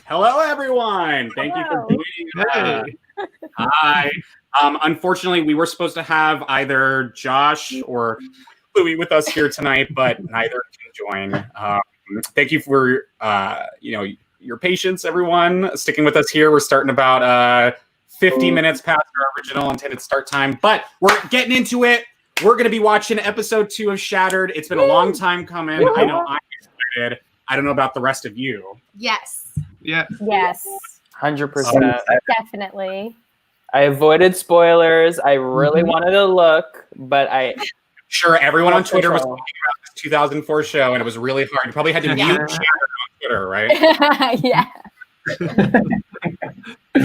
Hello, everyone. Thank you for joining us. Hi. Unfortunately, we were supposed to have either Josh or Louie with us here tonight, but neither can join. Thank you for your patience, everyone, sticking with us here. We're starting about 50 minutes past our original intended start time, but we're getting into it. We're going to be watching episode 2 of Shattered. It's been a long time coming. I know I'm excited. I don't know about the rest of you. Yes. Yeah. Yes. 100%. Definitely. I avoided spoilers. I really wanted to look, but Sure, everyone on Twitter was talking about this 2004 show, and it was really hard. You probably had to mute Shattered on Twitter, right? Yeah. Are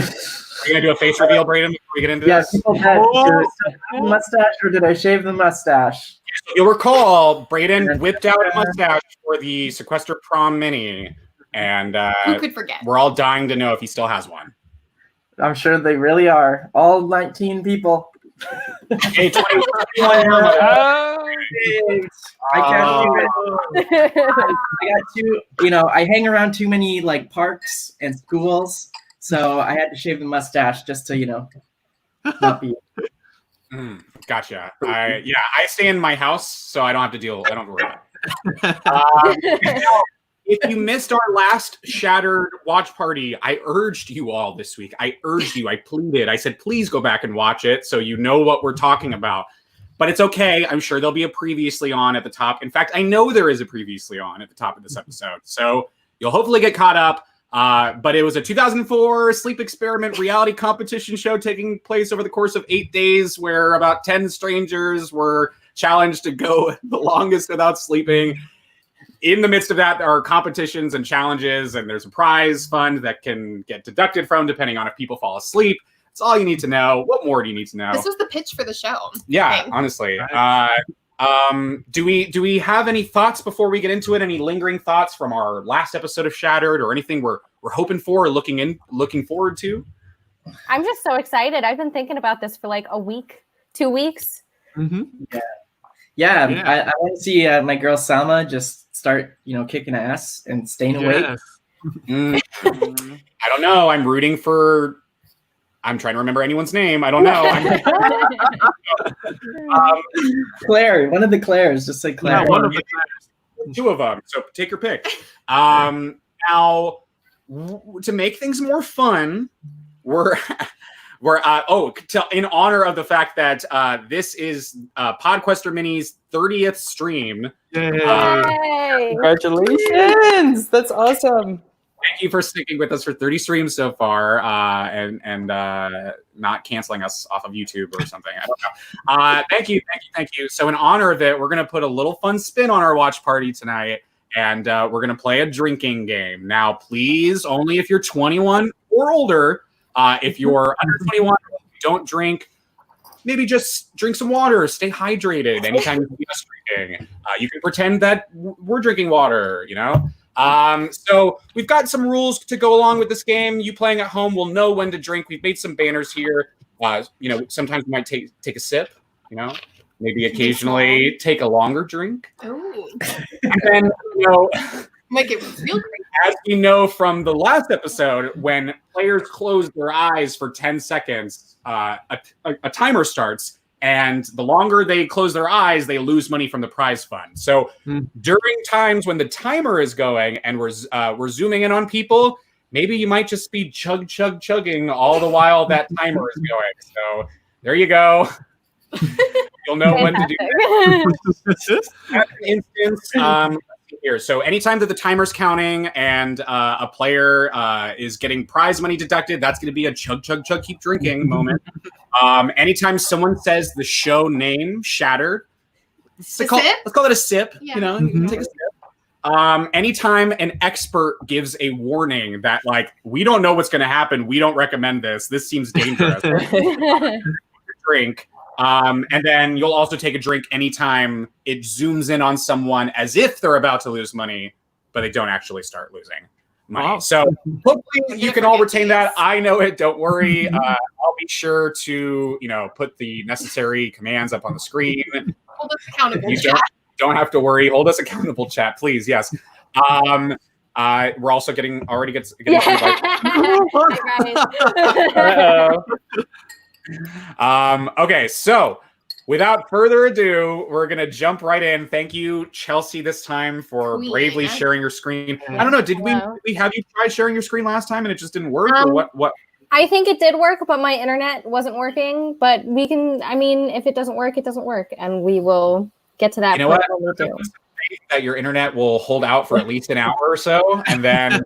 you going to do a face reveal, Braden, before we get into this? People had mustache, or did I shave the mustache? You'll recall, Braden whipped out a mustache for the Sequester Prom Mini, and Who could forget? we're all dying to know if he still has one. I'm sure they really are. All 19 people. Hey, 21. I can't do it. I got too, I hang around too many parks and schools, so I had to shave the mustache just to, not be. Gotcha. I stay in my house, so I don't have to deal. I don't worry about it. If you missed our last Shattered watch party, I urged you all this week. I urged you. I pleaded. I said, please go back and watch it so you know what we're talking about. But it's okay. I'm sure there'll be a previously on at the top. In fact, I know there is a previously on at the top of this episode. So you'll hopefully get caught up. But it was a 2004 sleep experiment reality competition show taking place over the course of 8 days, where about 10 strangers were challenged to go the longest without sleeping. In the midst of that, there are competitions and challenges, and there's a prize fund that can get deducted from depending on if people fall asleep. That's all you need to know. What more do you need to know? This was the pitch for the show. Yeah, honestly. Do we have any thoughts before we get into it? Any lingering thoughts from our last episode of Shattered, or anything we're hoping for or looking forward to? I'm just so excited. I've been thinking about this for a week, 2 weeks. Mm-hmm. Yeah. I want to see my girl Salma just start, kicking ass and staying awake. I don't know. I'm rooting for. I'm trying to remember anyone's name. I don't know. Claire, one of the Claires, just say Claire. Yeah, one of the Claires. 2 of them. So take your pick. Now, to make things more fun, we're in honor of the fact that this is Podquester Mini's 30th stream. Yay! Congratulations! That's awesome. Thank you for sticking with us for 30 streams so far, and not canceling us off of YouTube or something. I don't know. Thank you. So in honor of it, we're going to put a little fun spin on our watch party tonight, and we're going to play a drinking game. Now, please, only if you're 21 or older. If you're under 21, don't drink. Maybe just drink some water. Stay hydrated anytime you see us drinking. You can pretend that we're drinking water, So we've got some rules to go along with this game. You playing at home will know when to drink. We've made some banners here. Sometimes we might take a sip, maybe occasionally take a longer drink. Oh. And then, Make it real great. as we know from the last episode, when players close their eyes for 10 seconds, a timer starts. And the longer they close their eyes, they lose money from the prize fund. So during times when the timer is going and we're zooming in on people, maybe you might just be chugging all the while that timer is going. So there you go. You'll know when to do that. That's an instance here. So anytime that the timer's counting and a player is getting prize money deducted, that's going to be a chug, keep drinking moment. Anytime someone says the show name, Shattered, let's call it a sip. Yeah. Take a sip. Anytime an expert gives a warning that we don't know what's going to happen, we don't recommend this. This seems dangerous. Drink. And then you'll also take a drink anytime it zooms in on someone as if they're about to lose money. but they don't actually start losing money. Wow. So hopefully you can all retain that. I know it. Don't worry. I'll be sure to put the necessary commands up on the screen. Hold us accountable. You don't have to worry. Hold us accountable, chat, please. Yes. We're also getting some advice. Okay, so without further ado, we're gonna jump right in. Thank you, Chelsea, this time for bravely sharing your screen. I don't know, did we have you try sharing your screen last time and it just didn't work, or what? I think it did work, but my internet wasn't working. But we can. I mean, if it doesn't work, it doesn't work, and we will get to that. You know what? That your internet will hold out for at least an hour or so, and then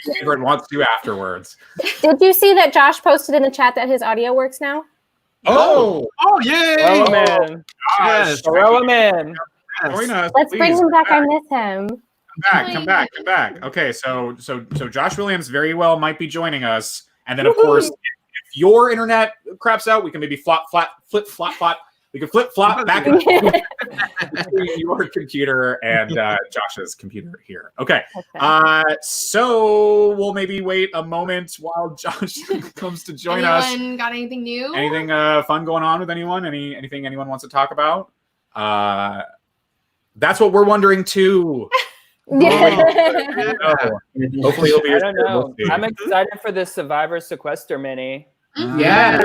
whatever it wants to afterwards. Did you see that Josh posted in the chat that his audio works now? Oh, yay! Throw him in. Yes. Throw him in. Join us. Let's please. bring him back. I miss him. Come back. Okay, so Josh Williams very well might be joining us, and then of course, if your internet craps out, we can maybe flip. We can flip-flop back between your computer and Josh's computer here. Okay. So we'll maybe wait a moment while Josh comes to join us. Anyone got anything new? Anything fun going on with anyone? Anything anyone wants to talk about? That's what we're wondering too. Hopefully it'll be. I don't know. I'm excited for the Survivor Sequester mini. Yeah.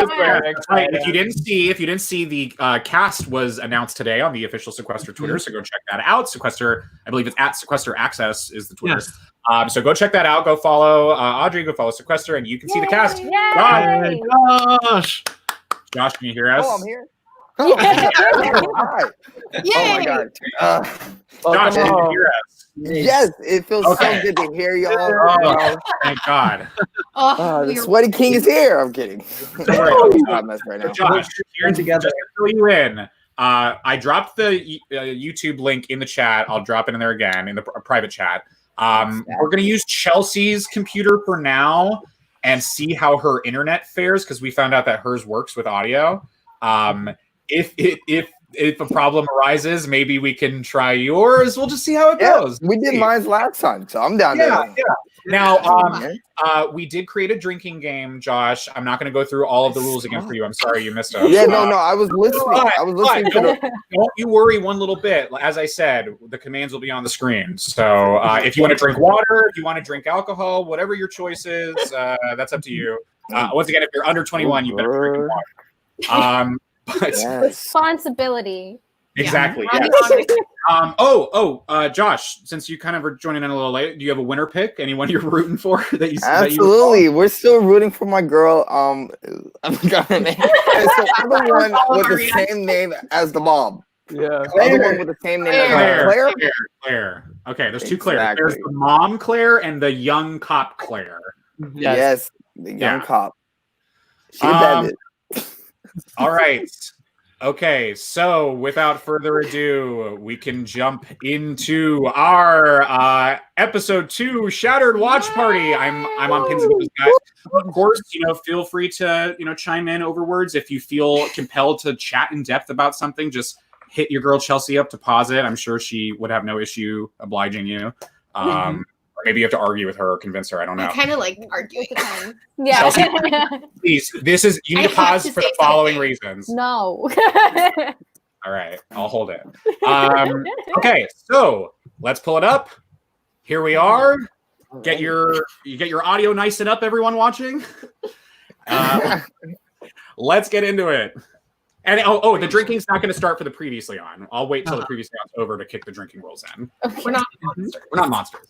Right. If you didn't see the cast was announced today on the official Sequester Twitter, so go check that out. Sequester, I believe it's at Sequester Access is the Twitter. Yes. So go check that out. Go follow Audrey. Go follow Sequester, and you can see the cast. Josh, can you hear us? Oh, I'm here. Yay! Oh my god. Josh, can you hear us? Yes, it feels so good to hear y'all. Oh, thank God. The Sweaty King is here. I'm kidding. Right now. Josh, here together. Just to fill you in, I dropped the YouTube link in the chat. I'll drop it in there again in the private chat. We're going to use Chelsea's computer for now and see how her internet fares, because we found out that hers works with audio. If a problem arises, maybe we can try yours. We'll just see how it goes. We did mine last time, so I'm down there. Yeah. Now, we did create a drinking game, Josh. I'm not going to go through all of the rules again for you. I'm sorry you missed it. Yeah, no, I was listening. Don't you worry one little bit. As I said, the commands will be on the screen. So if you want to drink water, if you want to drink alcohol, whatever your choice is, that's up to you. Once again, if you're under 21, you better drink water. Responsibility. Exactly. Josh, since you kind of are joining in a little late, do you have a winner pick? Anyone you're rooting for that you? Absolutely, we're still rooting for my girl. I'm the one with the same name as the mom. Yeah, the one with the same name as Claire. Okay, there's two Claire. There's the mom Claire and the young cop Claire. Yes, the young cop. She abandoned. All right. Okay, so without further ado, we can jump into our episode 2 Shattered Watch Party. I'm on pins and needles, guys. Of course, feel free to chime in over words if you feel compelled to chat in depth about something. Just hit your girl Chelsea up to pause it. I'm sure she would have no issue obliging you. Or maybe you have to argue with her or convince her. I don't know. I kind of like arguing. Yeah. Chelsea, please, you need to pause for the following reasons. No. All right, I'll hold it. Okay, so let's pull it up. Here we are. Get your audio nice and up, everyone watching. Let's get into it. And the drinking's not going to start for the previously on. I'll wait till the previously on's over to kick the drinking rules in. We're not monsters.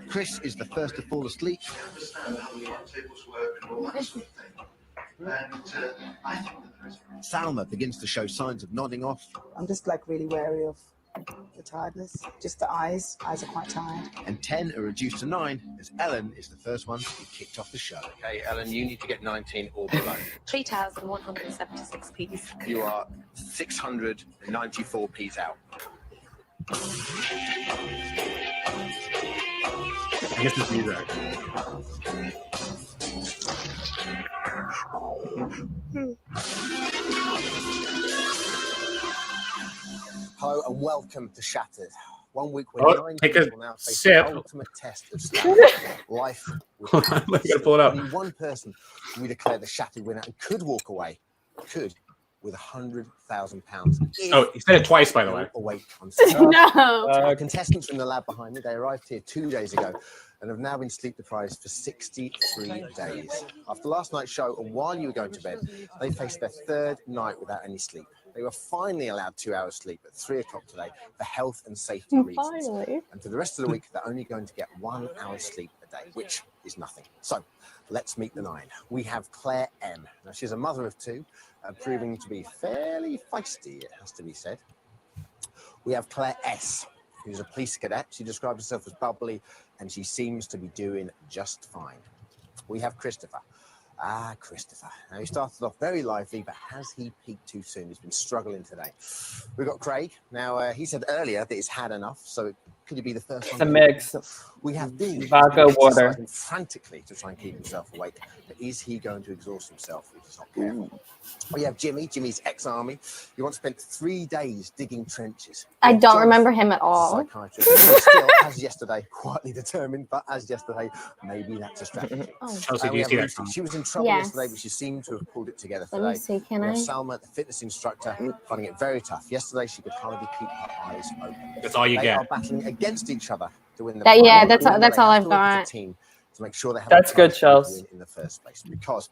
Chris is the first to fall asleep. Salma begins to show signs of nodding off. I'm just really wary of the tiredness. Just the eyes. Eyes are quite tired. And 10 are reduced to 9 as Ellen is the first one to be kicked off the show. Okay, Ellen, you need to get 19 or below. 3,176 P's. You are 694 P's out. I guess it's music. Hello and welcome to Shattered. 1 week when 9 take a people now face sip. the ultimate test of life. Hold on, we gotta pull it up. Only one person we declare the shattered winner and could walk away, with £100,000. Oh, he said it twice, by the way. Awake on No. contestants from the lab behind me, they arrived here 2 days ago and have now been sleep deprived for 63 days. After last night's show, and while you were going to bed, they faced their third night without any sleep. They were finally allowed 2 hours sleep at 3 o'clock today for health and safety reasons. Finally. And for the rest of the week, they're only going to get 1 hour's sleep a day, which is nothing. So let's meet the 9. We have Claire M. Now, she's a mother of 2, proving to be fairly feisty, it has to be said. We have Claire S., who's a police cadet. She describes herself as bubbly, and she seems to be doing just fine. We have Christopher. Christopher. Now, he started off very lively, but has he peaked too soon? He's been struggling today. We've got Craig. Now, he said earlier that he's had enough, so could he be the first one? It's a mix. We have Dean. Vodka, water. Exercising frantically to try and keep himself awake, but is he going to exhaust himself if he's not careful? We have Jimmy. Jimmy's ex-army. He once spent 3 days digging trenches. I don't remember him at all. Psychiatrist. Still, as yesterday, quietly determined, but as yesterday, maybe that's a strategy. Chelsea, do you see that? She was in trouble Yes. yesterday, but she seemed to have pulled it together Let today. me see, can We have I? Salma, the fitness instructor, finding it very tough. Yesterday, she could hardly keep her eyes open. That's all you They get. are battling against each other to win the That- yeah, prize. that's all- Even that's though all they I've have to work as a got. team to make sure they have That's a good, chance to Chels. win in the first place. Because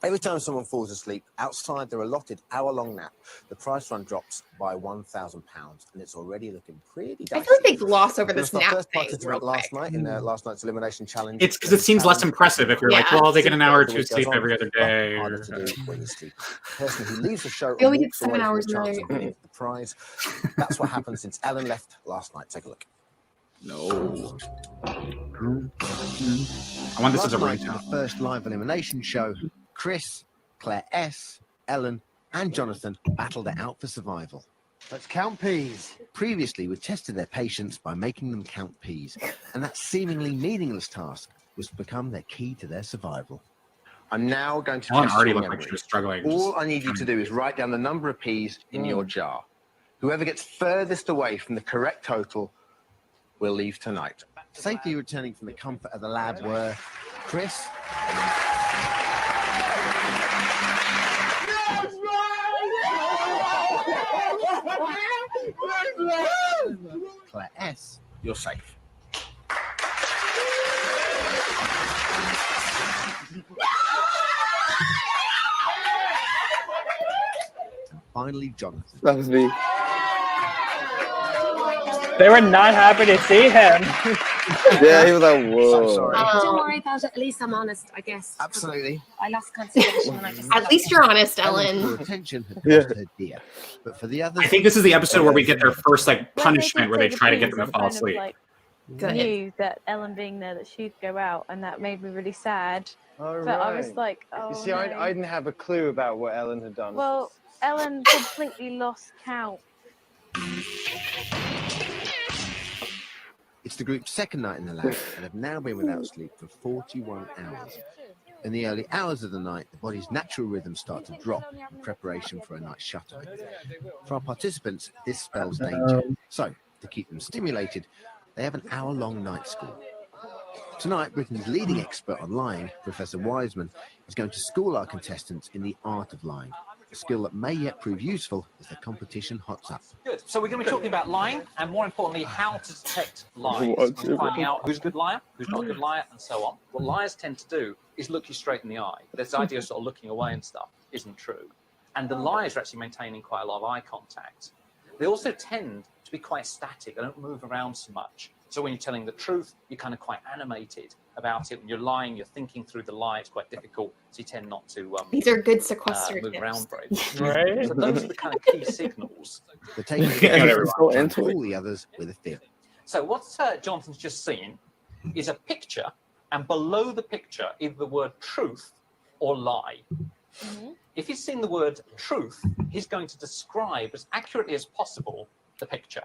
every time someone falls asleep outside their allotted hour-long nap, the prize fund drops by £1,000, and it's already looking pretty dicey. I feel like they gloss over this Our nap first thing participant real last quick. night in last night's elimination challenge. It's because it seems less impressive if you're like, Yeah. well, they get an hour or The two week goes sleep on, every other but day. harder to do when you sleep. The person who leaves the show They only and get walks 7 away from hours the a chance night. of winning the prize. That's what happened since Ellen left last night. Take a look. No. I want this as a Last night in ringtone. the first live elimination show, Chris, Claire S., Ellen, and Jonathan battled it out for survival. Let's count peas. Previously, we tested their patience by making them count peas, and that seemingly meaningless task was to become their key to their survival. I'm now going to Ellen test already your looked like memory. she was struggling. All I need you to do is write down the number of peas in your jar. Whoever gets furthest away from the correct total will leave tonight. Safely returning from the comfort of the lab were Chris, Claire S. You're safe. And finally, Jonathan. That was me. They were not happy to see him. Yeah, he was like, So whoa. sorry. Don't worry about it. At least I'm honest, I guess. Absolutely. I lost concentration when I just. At least you're honest, Ellen's Ellen. poor attention had Yeah. cost her dear. But for the others, I think this is the episode where we get their first like When they punishment did where they say the try to get peas, them to I fall kind of, asleep. like, Good. knew that Ellen being there that she'd go out, and that made me really sad. Oh, But I was right. like, oh You see, no. I didn't have a clue about what Ellen had done. Well, Ellen completely lost count. it's the group's second night in the lab and have now been without sleep for 41 hours. In the early hours of the night, the body's natural rhythms start to drop in preparation for a night shuttle. For our participants, this spells danger. So, to keep them stimulated, they have an hour-long night school. Tonight, Britain's leading expert on lying, Professor Wiseman, is going to school our contestants in the art of lying, a skill that may yet prove useful as the competition hots up. Good. So we're going to be talking about lying, and more importantly, how to detect lies, What? and finding out who's a good liar, who's not a good liar, and so on. What liars tend to do is look you straight in the eye. This idea of sort of looking away and stuff isn't true. And the liars are actually maintaining quite a lot of eye contact. They also tend to be quite static. They don't move around so much. So when you're telling the truth, you're kind of quite animated about it. When you're lying, you're thinking through the lie. It's quite difficult, so you tend not to These are good sequester move tips. around very much. Right? So those are the kind of key signals. The technique Yeah, is go to into it. fool the others with a fib. So what Jonathan's just seen is a picture, and below the picture is the word truth or lie. If he's seen the word truth, he's going to describe as accurately as possible the picture.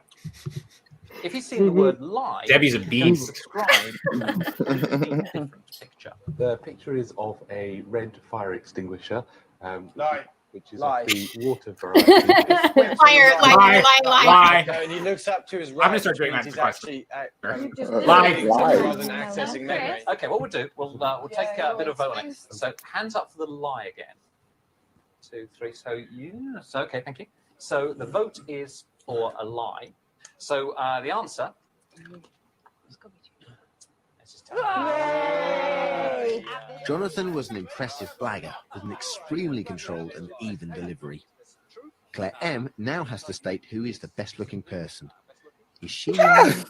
If he's seen the word lie, Debbie's a he's going to beast. describe a different picture. The picture is of a red fire extinguisher. Lie. which is Lie. of the water variety. Lie. No, and he looks up to his right. I'm gonna start doing that He's for actually Lie. rather than accessing memory. Okay, what we'll do, we'll take a bit of voting. So hands up for the lie again. 2, 3. So okay, thank you. So the vote is for a lie. So the answer. Jonathan was an impressive blagger with an extremely controlled and even delivery. Claire M now has to state who is the best-looking person. Is she lying?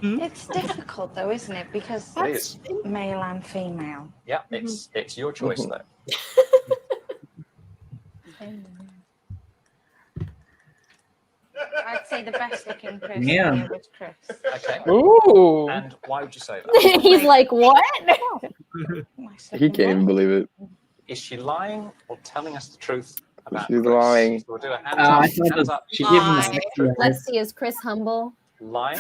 It's difficult though, isn't it? Because that's male and female. Yeah, it's your choice though. I'd say the best looking person Yeah. here was Chris. Okay. Ooh. And why would you say that? He's like, what? He can't even believe it. Is she lying or telling us the truth about She's Chris? lying. So we'll do a I thought hands up. she gave him a Lie. sexy Let's see, is Chris humble? Lying.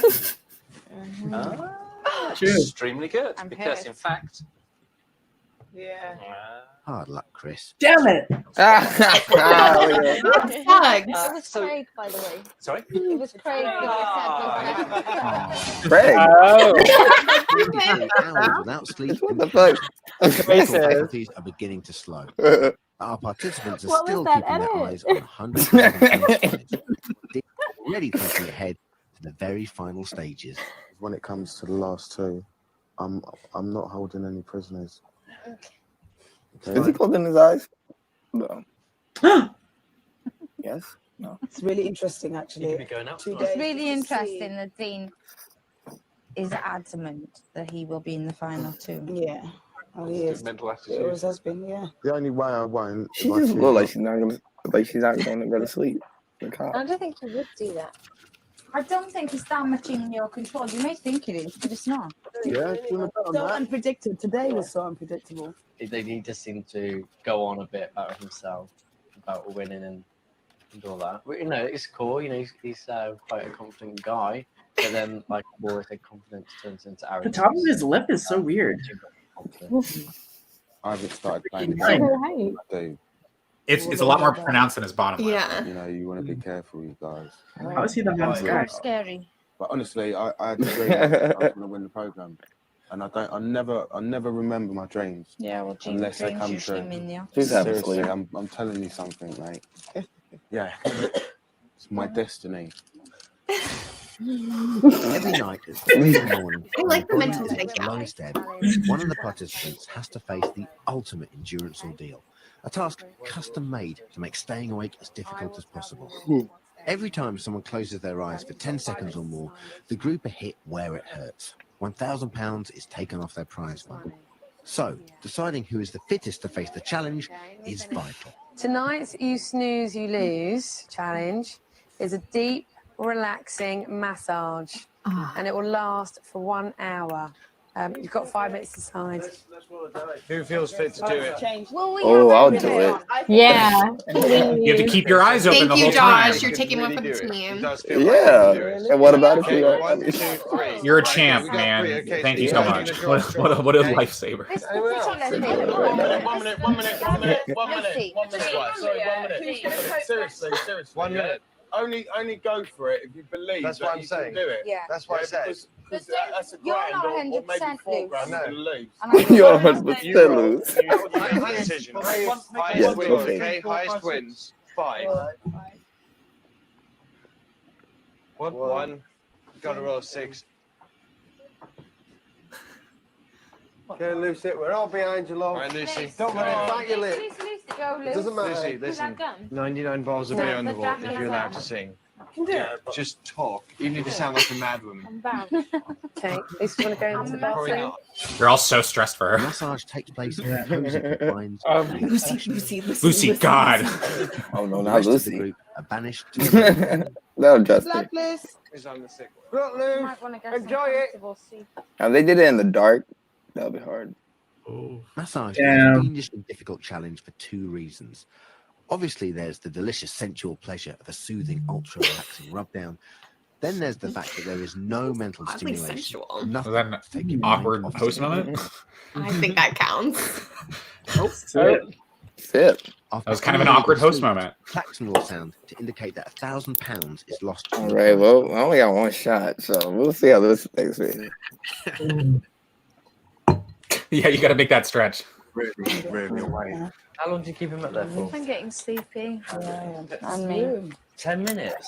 True. Extremely good. I'm Because pissed. in fact, Yeah. Hard luck, Chris. Damn it! It was so- Craig, by the way. sorry. It was Craig who Craig. Oh. 23 hours without sleep. What the fuck? Mental faculties are beginning to slow. Our participants are What was still that keeping their edit? eyes on 100,000 already thinking ahead to the very final stages. When it comes to the last two, I'm not holding any prisoners. Is he closing his eyes? No. Yes. No. It's really interesting, actually. You could be going out 2 tonight. days. It's really to see- interesting that Dean is adamant that he will be in the final two. Yeah. Oh, he is. Mental It attitude. always has been, yeah. The only way I won't. She just look like she's not gonna go to sleep. The cop. I don't think he would do that. I don't think it's that much in your control. You may think it is, but it's not. Yeah, do you want to bet on So that? unpredictable. Today was so unpredictable. He just seemed to go on a bit about himself, about winning and all that. But, you know, it's cool. You know, he's quite a confident guy. But then, like I always said, confidence turns into The arrogance. top of his lip is so weird. I haven't started playing Right. the game. I do. It's a lot more pronounced than his bottom lip. Yeah. You know, you want to be careful, you guys. How is he the hottest guy? Scary. But honestly, I had a dream I was going to win the program, and I never remember my dreams Yeah, well, Dean unless they dreams come usually true. mean the She's having Seriously, sleep. I'm telling you something, mate. Yeah, it's my destiny. Every night at 3 in the morning, I like the when mental it's fake guy. lowest ebb, one of the participants has to face the ultimate endurance ordeal, a task custom made to make staying awake as difficult as possible. Every time someone closes their eyes for 10 seconds or more, the group are hit where it hurts. £1,000 is taken off their prize fund. So, deciding who is the fittest to face the challenge is vital. Tonight's You Snooze, You Lose challenge is a deep, relaxing massage, and it will last for 1 hour. You've got 5 minutes to decide. Who feels fit to do it? Oh, I'll do it. Yeah. You have to keep your eyes open Thank the you, whole time. Josh. You're taking one for the team. Yeah. And what about if we Okay, are? 1, 2, 3. You're a Right, champ, we got man. 3, okay, Thank so you so you're much. gonna draw What a straight. lifesaver. Anyone else? Let's One do it. minute. Seriously. 1 minute. Only go for it if you believe That's that what I'm you saying. can do it. Yeah. That's what I said. Because that's a You're grand not or maybe 100% 4 loose. grand I know. you're gonna lose. You're 100% loose. High decision. Highest Yes, wins, okay. okay? Highest wins. 5. 1. Gotta roll 6. Okay, Lucy, we're all behind you, love. All right, Lucy. Don't worry, bite your lip. Go, It doesn't matter. Lucy, listen. 99 bottles of beer on the wall if you're allowed to sing. Can do it. Just talk. You need to sound like a mad woman. Okay, Lisa, want to go into the Probably bathroom? not. You're all so stressed for The her. massage takes place in cozy confines. Lucy, God. Oh no, The not rest of the Lucy. group are banished to That'll just it. Blacklist. Is on the sick one. Look, Lou. Might want to get Enjoy it. Now they did it in the dark. That'll be hard. Massage Damn. is a fiendishly difficult challenge for 2 reasons. Obviously, there's the delicious sensual pleasure of a soothing, ultra-relaxing rub-down. Then there's the fact that there is no mental Oddly stimulation. sensual. Nothing Was that to take an your mind awkward off post the moment? I think that counts. Sip. After That was kind of an awkward host moment. Klaxon will sound to indicate that £1,000 is lost. All right, well, I only got one shot, so we'll see how this takes me. Yeah, you got to make that stretch. Really away. How long do you keep him up there for? I'm getting sleepy. And me. 10 minutes.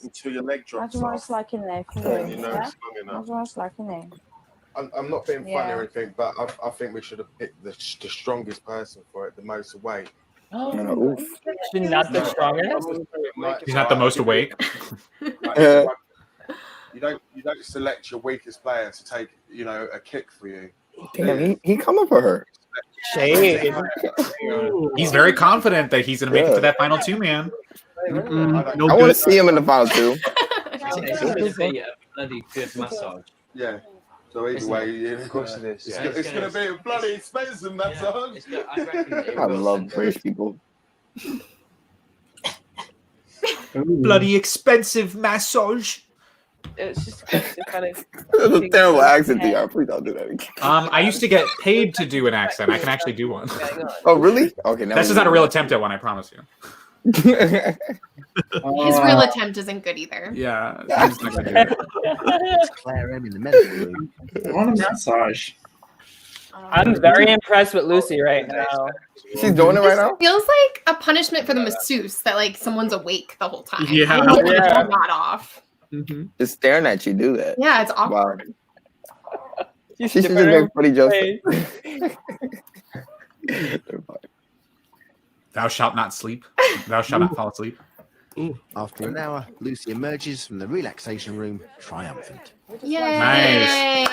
Until your leg drops That's what off. it's like in there for Yeah, you. you know Yeah? it's long enough. That's what it's like in there. I'm not being funny Yeah. or anything, but I think we should have picked the strongest person for it, the most awake. Oh, she's not the strongest. He's not the most awake. You don't select your weakest player to take, a kick for you. Damn, he coming for her. Shade. He's very confident that he's going to make it to that final 2-man. I want to see him in the final 2. It's going to be a bloody good massage. Yeah. So either way, Of course it is. it's going to be a bloody expensive massage. I love British people. Bloody expensive massage. It's just kind of. That's a terrible accent, DR. Please don't do that again. I used to get paid to do an accent. I can actually do one. Oh, really? Okay, now That's just not a real attempt at one, I promise you. His real attempt isn't good either. Yeah, I'm just not gonna do it. It's Claire M in the medical room. On a massage. I'm very impressed with Lucy right now. She's doing it right now? Feels like a punishment for the masseuse that like someone's awake the whole time. Yeah. And you Yeah. pull that off. Just staring at you do that. Yeah, it's awkward. Wow. She should just make funny jokes. Thou shalt not sleep. Thou shalt not fall asleep. After an hour, Lucy emerges from the relaxation room triumphant. Yay! Nice.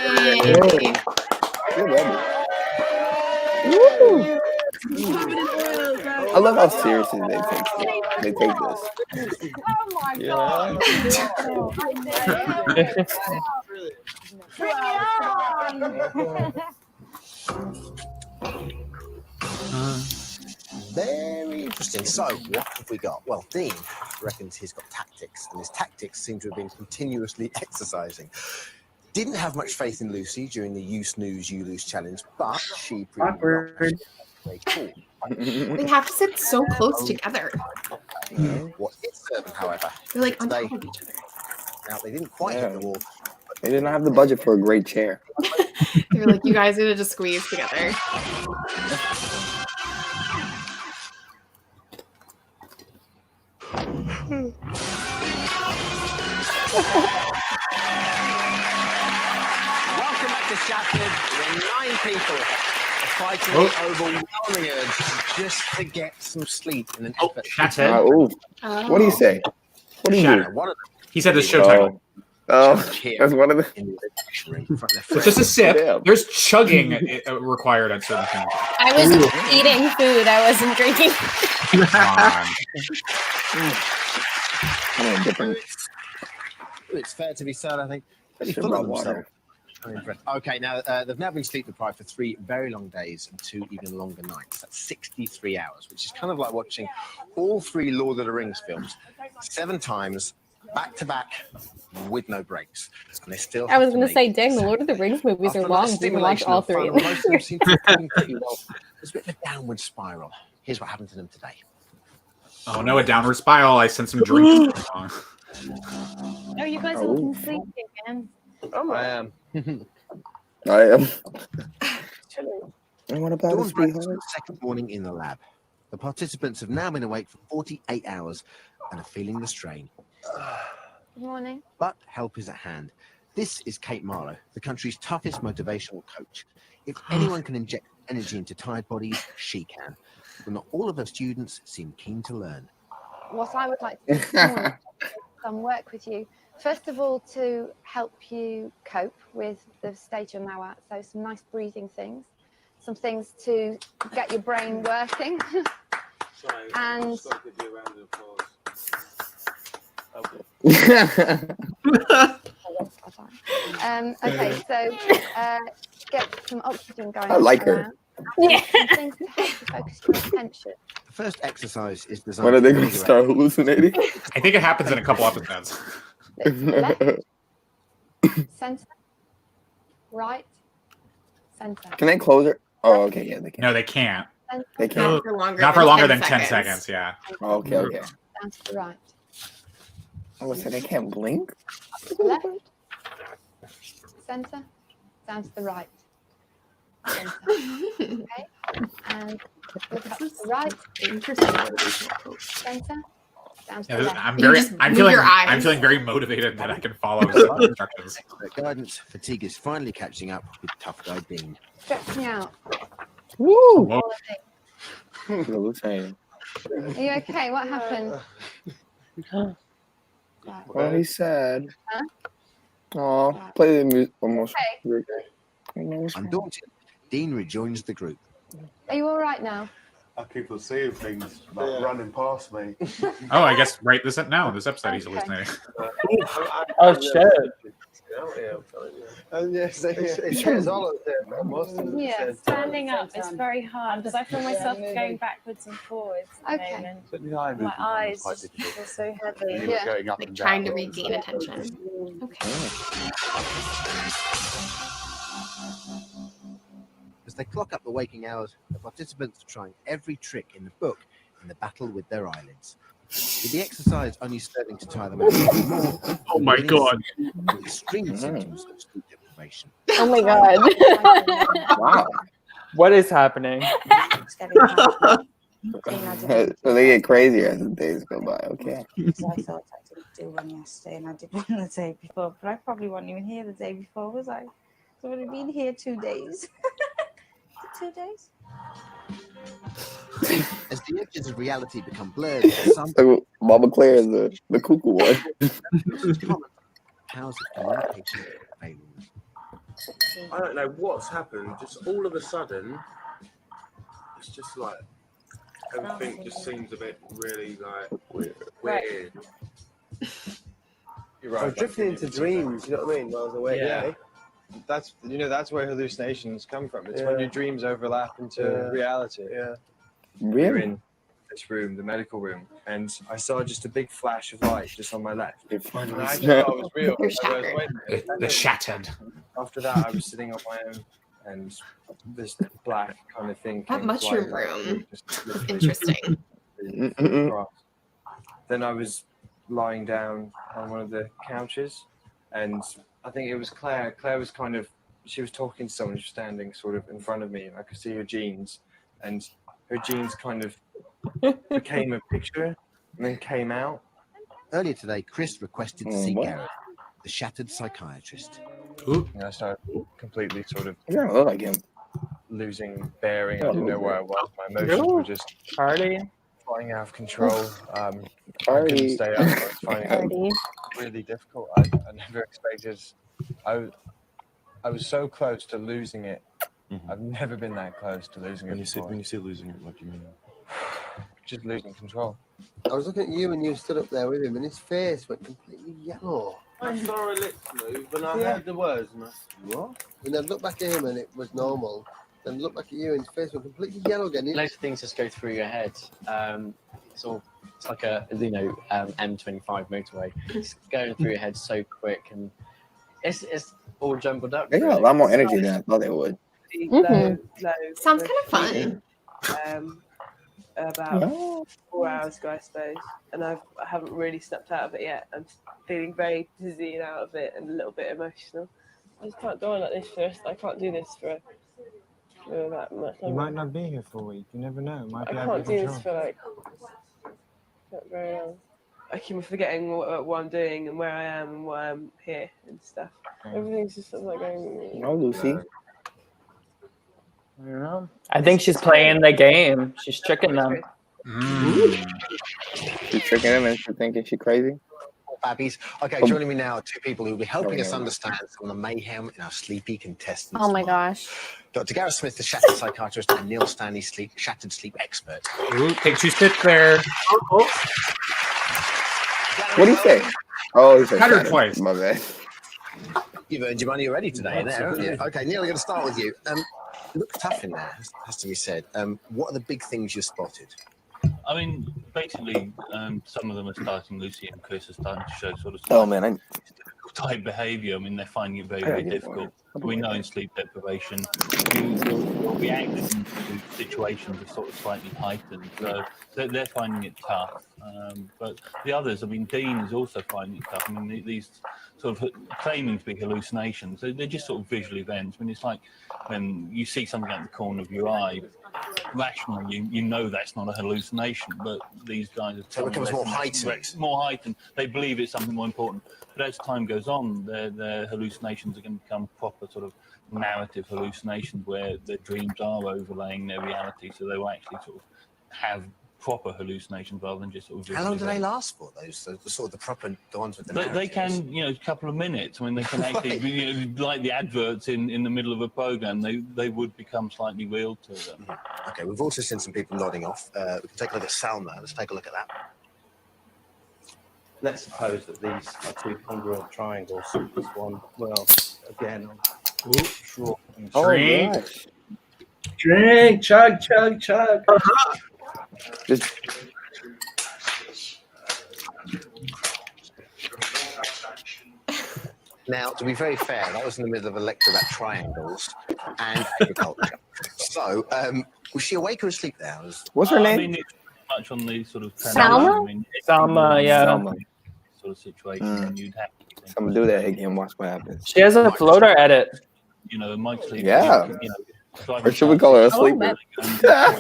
I love how seriously they take this. Oh my Yeah. Very interesting. So, what have we got? Well, Dean reckons he's got tactics, and his tactics seem to have been continuously exercising. Didn't have much faith in Lucy during the You Snooze, You Lose challenge, but she proved very cool. They have to sit so close together. What is certain, however, They're like on they, top of each other. now they didn't quite hit the wall. They did not have the budget for a great chair. They're like, you guys need to just squeeze together. Welcome back to Shattered, where 9 people are fighting the overwhelming urge just to get some sleep in an effort. Shattered. What do you say? What do you Shattered. mean? He said the show title. Oh, that's one of the. It's just a sip. There's chugging required at certain things. I was eating food. I wasn't drinking. It's fair to be said, I think. Pretty Should full run of water. themselves. Okay, now they've now been sleep deprived for 3 very long days and 2 even longer nights. That's 63 hours, which is kind of like watching all 3 Lord of the Rings films 7 times, back to back, with no breaks. And they still. I was have to going to make say, dang, the Lord of the Rings movies After are a lot of long. We can watch stimulation all and 3 fun, most of them seem to be doing pretty well. There's a bit of a downward spiral. Here's what happened to them today. Oh no, a downward spiral. I sent some drinks. Oh, you guys all can sleep again. I am. I am. And what about Dawn this, breaks sweetheart? on the second morning in the lab. The participants have now been awake for 48 hours and are feeling the strain. Good morning. But help is at hand. This is Kate Marlowe, the country's toughest motivational coach. If anyone can inject energy into tired bodies, she can. But not all of her students seem keen to learn. What I would like to do this morning is some work with you. First of all, to help you cope with the stage you're now at. So some nice breathing things, some things to get your brain working. And okay, so get some oxygen going. I like her. around. Yeah. Some things to help you focus your attention. The first exercise is designed. When are they going to start hallucinating? I think it happens in a couple episodes. Center, right, center. Can they close it? Oh, okay, yeah, they can. No, they can't. They can't. Not for longer than 10 seconds. Yeah. Oh, okay. Okay. Down to the right. Oh, so they can't blink. To the left. Centre. Down to the right. Centre. Okay. And look up to the right. Centre. Down to the left. I'm feeling very motivated that I can follow the instructions. Guidance fatigue is finally catching up with tough guy Dean. Stretching out. Woo! All of it. Lieutenant. Are you okay? What happened? Well, he's sad. Huh? Oh, play the music almost. Undaunted, Dean rejoins the group. Are you all right now? I keep on seeing things like running past me. Oh, I guess right this episode he's hallucinating. Oh shit! Yes, it says all of them. Most of them Yeah, standing up is very hard because I feel myself going backwards and forwards at the moment. My eyes feel so heavy. Yeah. Going up Like and trying to down. regain attention. Okay. As they clock up the waking hours, the participants are trying every trick in the book in the battle with their eyelids. With the exercise only serving to tire them out. Oh my god. Extreme symptoms of sleep deprivation. Oh my god. Wow. What is happeing? So they get crazier as the days go by. Okay. So I thought I didn't do one yesterday and I did one the day before, but I probably wasn't even here the day before, was I? So I've only been here 2 days. 2 days? As the edges of reality become blurred, some So Mama Claire is the cuckoo one. powers of communication failing. I don't know what's happened. Just all of a sudden, it's just like everything just seems a bit really like weird. You're right. I was drifting into dreams. You know what I mean? While I was awake. Yeah. That's where hallucinations come from. It's when your dreams overlap into reality. Yeah. Really? We're in this room, the medical room, and I saw just a big flash of light just on my left. And I just thought it was real. You're I was, wait a minute. The shattered. After that, I was sitting on my own, and this black kind of thing. That came mushroom flying room just is interesting. across. Then I was lying down on one of the couches, and I think it was Claire. Claire was she was talking to someone who was standing sort of in front of me, and I could see her jeans, and her jeans kind of became a picture and then came out. Earlier today, Chris requested to see Gareth, the shattered psychiatrist. And I started completely sort of You don't look like him. losing bearing. I didn't know where I was. My emotions were just flying out of control. I couldn't stay up. I was finding it really difficult. I never expected. I was so close to losing it. I've never been that close to losing it before. When you say losing it, what do you mean? Just losing control. I was looking at you and you stood up there with him, and his face went completely yellow. I saw her lips move, and I heard the words, and I said, what? And then look back at him, and it was normal. Then look back at you, and his face went completely yellow again. Loads of things just go through your head. It's like a M25 motorway. It's going through your head so quick, and it's all jumbled up. They got a lot more energy than I thought they would. Sounds kind of fun. About 4 hours ago, I suppose, and I haven't really snapped out of it yet. I'm feeling very dizzy and out of it, and a little bit emotional. I just can't go on like this first. I can't do this for that much. You might not be here for a week. You never know. It might be I out can't of do control. this for not very long. I keep forgetting what I'm doing and where I am and why I'm here and stuff. Everything's just sort of like going. No, Lucy. I don't know. I think she's playing the game. She's tricking them. She's tricking them and she's thinking she's crazy. Babbies. Okay, joining me now are two people who will be helping us understand some of the mayhem in our sleepy contestants. Oh my gosh. Dr. Gareth Smith, the shattered psychiatrist, and Neil Stanley, shattered sleep expert. Ooh, take 2 steps there. What do you say? Oh, he said Shattered twice. My bad. You've earned your money already today, haven't you? Okay, Neil, I'm going to start with you. It looks tough in there, has to be said. What are the big things you spotted? I mean, basically, some of them are starting. Lucy and Chris are starting to show sort of. Oh man, type behaviour. I mean, they're finding it very, very difficult. We know in sleep deprivation, your reaction to situations are sort of slightly heightened, so they're finding it tough. But the others, I mean, Dean is also finding it tough. I mean, these sort of claiming to be hallucinations, they're just sort of visual events. I mean, it's like when you see something out the corner of your eye, rationally, you know that's not a hallucination, but these guys are so it becomes more heightened. More heightened. They believe it's something more important. But as time goes on, their hallucinations are going to become proper sort of narrative hallucinations where their dreams are overlaying their reality, so they will actually sort of have proper hallucinations rather than just sort of. How long do they last for? Those the sort of the proper the ones with the narratives? They can, a couple of minutes. I mean, they can actually, like the adverts in the middle of a program, they would become slightly real to them. Okay, we've also seen some people nodding off. We can take a look at Salma. Let's take a look at that. Let's suppose that these are two congruent triangles. This one, well, again, Drink. Drink, chug, chug, chug. Now, to be very fair, that was in the middle of a lecture about triangles and agriculture. So, was she awake or asleep there? What's her name? I mean, it's much on the sort of Salma? I mean, Salma, yeah. Salma. Sort of situation, and you'd have to. I'm gonna do that again. Watch what happens. She has a floater edit. Mike sleep. Yeah. Or should we call her a sleeper? That's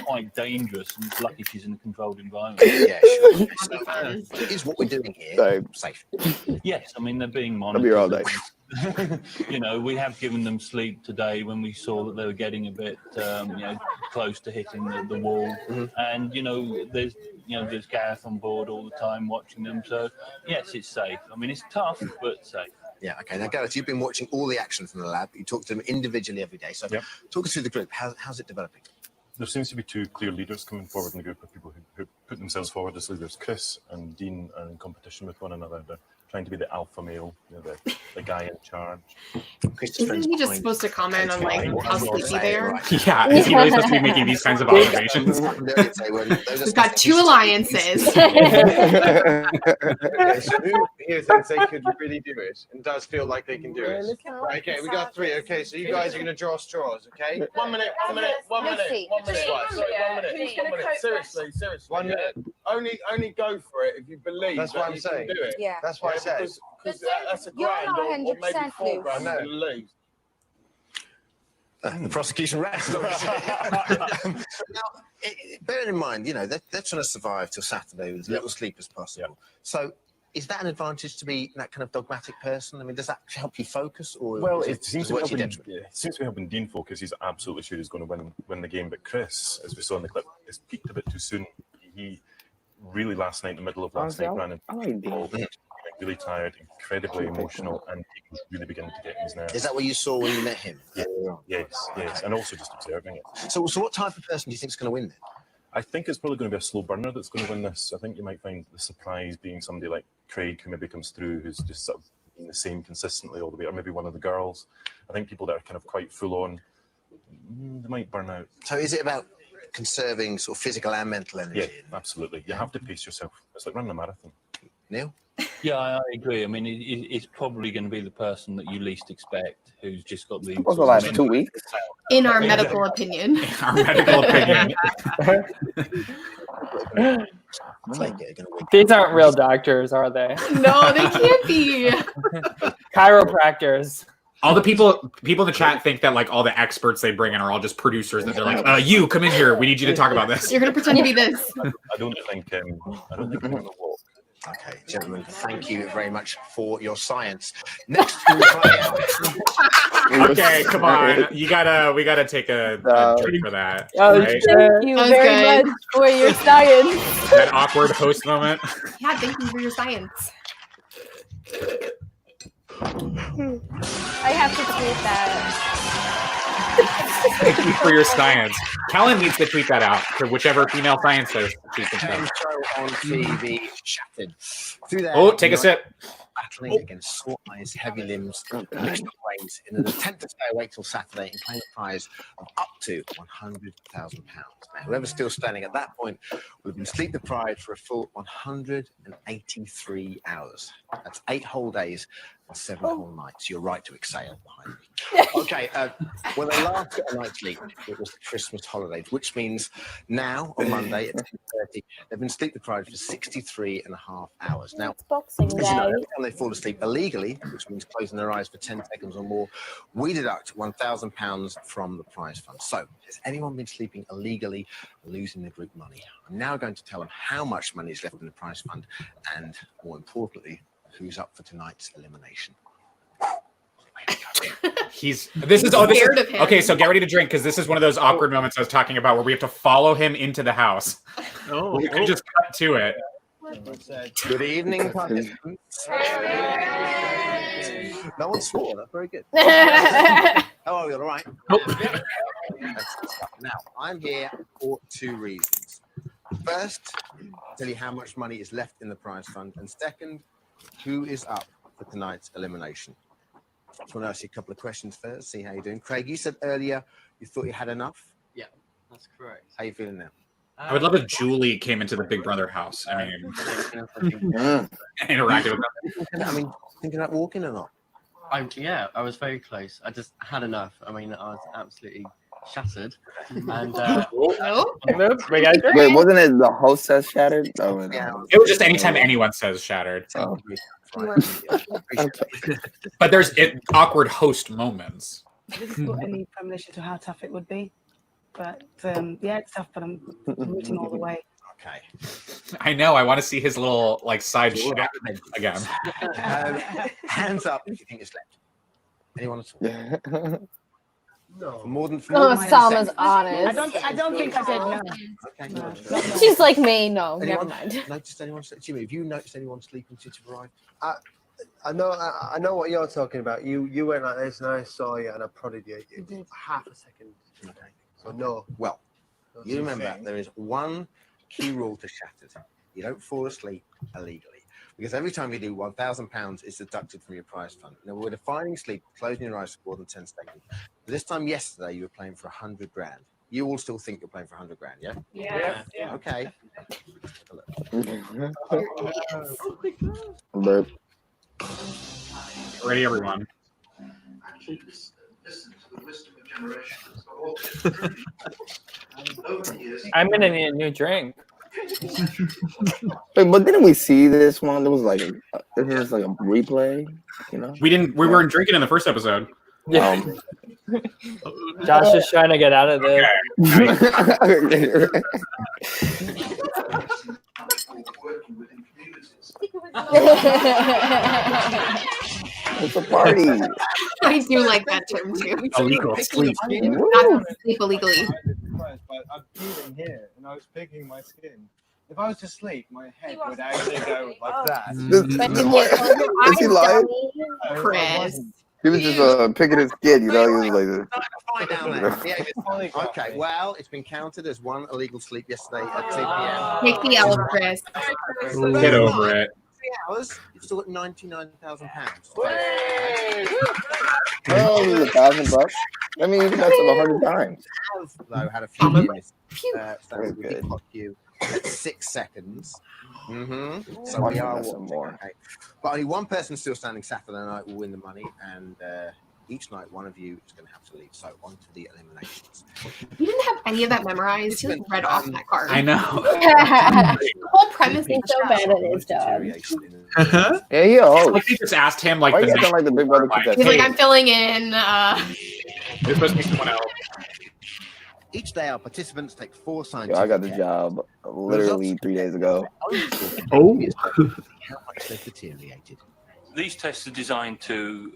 quite dangerous, and it's lucky she's in a controlled environment. Yeah, sure. So, is what we're doing here safe? Yes, I mean they're being I'll be here all day. monitored. We have given them sleep today when we saw that they were getting a bit, close to hitting the wall. And there's Gareth on board all the time watching them. So yes, it's safe. I mean, it's tough, but safe. Yeah, okay. Now, Gareth, you've been watching all the action from the lab. You talk to them individually every day. So talk us through the group. How's it developing? There seems to be two clear leaders coming forward in the group of people who put themselves forward as leaders. Chris and Dean are in competition with one another. They're trying to be the alpha male, the guy in charge. Isn't he just supposed to comment on how sleepy they are? Yeah, is he really supposed to be making these kinds of observations? We've got two alliances. Okay, so who here thinks they could really do it and does feel like they can do it? Right, okay, we got three. Okay, so you guys are going to draw straws, okay? 1 minute, 1 minute, 1 minute, 1 minute. Right, sorry, 1 minute, 1 minute. Seriously. 1 minute. Only go for it if you believe That's what I'm saying. can do it. Yeah. That's what I said. Because that's a You're grand not or maybe 100% 4 grand loose. to lose. The prosecution rests. Now, bearing in mind, they're trying to survive till Saturday with as little sleep as possible. So, is that an advantage to be that kind of dogmatic person? I mean, does that help you focus, or Well, is it seems to be work to your helping. detriment? It seems to be helping Dean focus. He's absolutely sure he's going to win the game. But Chris, as we saw in the clip, has peaked a bit too soon. He really last night, in the middle of last night, ran into really tired, incredibly emotional, and he was really beginning to get in his nerves. Is that what you saw when you met him? Yes, and also just observing it. So what type of person do you think is going to win then? I think it's probably going to be a slow burner that's going to win this. I think you might find the surprise being somebody like Craig, who maybe comes through, who's just sort of been the same consistently all the way, or maybe one of the girls. I think people that are kind of quite full on, they might burn out. So is it about conserving sort of physical and mental energy? Yeah, absolutely. You have to pace yourself. It's like running a marathon. Neil? Yeah, I agree. I mean, it's probably going to be the person that you least expect, who's just got the. Supposed to last 2 weeks. In our medical opinion. Our medical opinion. These aren't real doctors, are they? No, they can't be. Chiropractors. All the people in the chat think that all the experts they bring in are all just producers. That they're like, you come in here. We need you to talk about this. You're gonna pretend to be this. I don't think I'm going to walk. Okay, gentlemen, thank you very much for your science. Next, we'll find out. Okay, come on. We gotta take a drink for that. Oh, right? thank you very much for your science. That awkward host moment. Yeah, thank you for your science. I have to tweet that. Thank you for your science. Kellen needs to tweet that out to whichever female scientist tweets it out. Show on TV chatted. Through there, Oh, take a sip. battling against sore eyes, heavy limbs, and mixed up brains in an attempt to stay awake till Saturday and claim a prize of up to £100,000. Now, whoever's still standing at that point will have been sleep deprived for a full 183 hours. That's 8 whole days or 7 whole nights. You're right to exhale behind me. Okay, when they last got a night's sleep, it was the Christmas holidays, which means now on Monday at 10:30, they've been sleep deprived for 63 and a half hours. Now, Boxing as you know, Day. every time they fall asleep illegally, which means closing their eyes for 10 seconds or more, we deduct £1,000 from the prize fund. So, has anyone been sleeping illegally and losing the group money? I'm now going to tell them how much money is left in the prize fund and, more importantly, who's up for tonight's elimination. Okay, so get ready to drink because this is one of those awkward moments I was talking about where we have to follow him into the house. We can just cut to it. Good evening, participants. No one swore. That's very good. Oh, you're all right. Now, I'm here for 2 reasons. First, tell you how much money is left in the prize fund, and second, who is up for tonight's elimination. I just want to ask you a couple of questions first, see how you're doing. Craig, you said earlier you thought you had enough. Yeah, that's correct. How you feeling now? I would love if Julie came into the Big Brother house. I mean, interacted with them. I mean, thinking about walking or not? Yeah, I was very close. I just had enough. I mean, I was absolutely shattered. And Wait, wasn't it the host that shattered? Oh, no. It was just anytime anyone says shattered. Oh. But there's awkward host moments. I just got any premonition to how tough it would be. But yeah, it's tough, but I'm rooting all the way. Okay. I know. I want to see his little side shack again. Hands up if you think it's left. Anyone at all? No. For more than Salma's honest. I don't think I did. No. Okay. She's like me. No, never Anyone mind. noticed anyone? Jimmy, have you noticed anyone sleeping since you've arrived? I know what you're talking about. You went like this, and I saw you, and I prodded you. Half a second. Okay. So no. Well, you remember there is one key rule to Shattered. You don't fall asleep illegally. Because every time you do, £1,000 is deducted from your prize fund. Now, we're defining sleep, closing your eyes for more than 10 seconds. This time yesterday, you were playing for 100 grand. You all still think you're playing for 100 grand, yeah? Yeah. Okay. Ready, everyone. I'm gonna need a new drink. Wait, but didn't we see this one? There was like a replay, you know? We weren't drinking in the first episode. Yeah. Josh is trying to get out of this. It's a party. I do like that term too. Illegal sleep. Not sleep illegally. But I'm feeling here, and I was picking my skin. If I was to sleep, my head would actually go like that. Is he lying? Chris. He was just picking his skin, you know? He was like Fine down there. Yeah, okay, well, it's been counted as one illegal sleep yesterday at 2 p.m. Take the L, Chris. Get over it. 3 hours, you've still got £99,000. oh, it was $1,000. I mean, you can mess up 100 times. Though had a few minutes. So we did clock you at 6 seconds. So we are more. Okay. But only one person still standing Saturday night will win the money, and each night one of you is going to have to leave. So on to the eliminations. You didn't have any of that memorized. You read off that card. I know. The whole premise is so bad at his job. Yeah, yo. Like they just asked him like Why the you acting like the Big Brother contestant? He's like, I'm filling in. It's supposed to be someone else. Each day, our participants take 4 signs. Yo, I got the job literally 3 days ago. Oh. How much they've deteriorated. These tests are designed to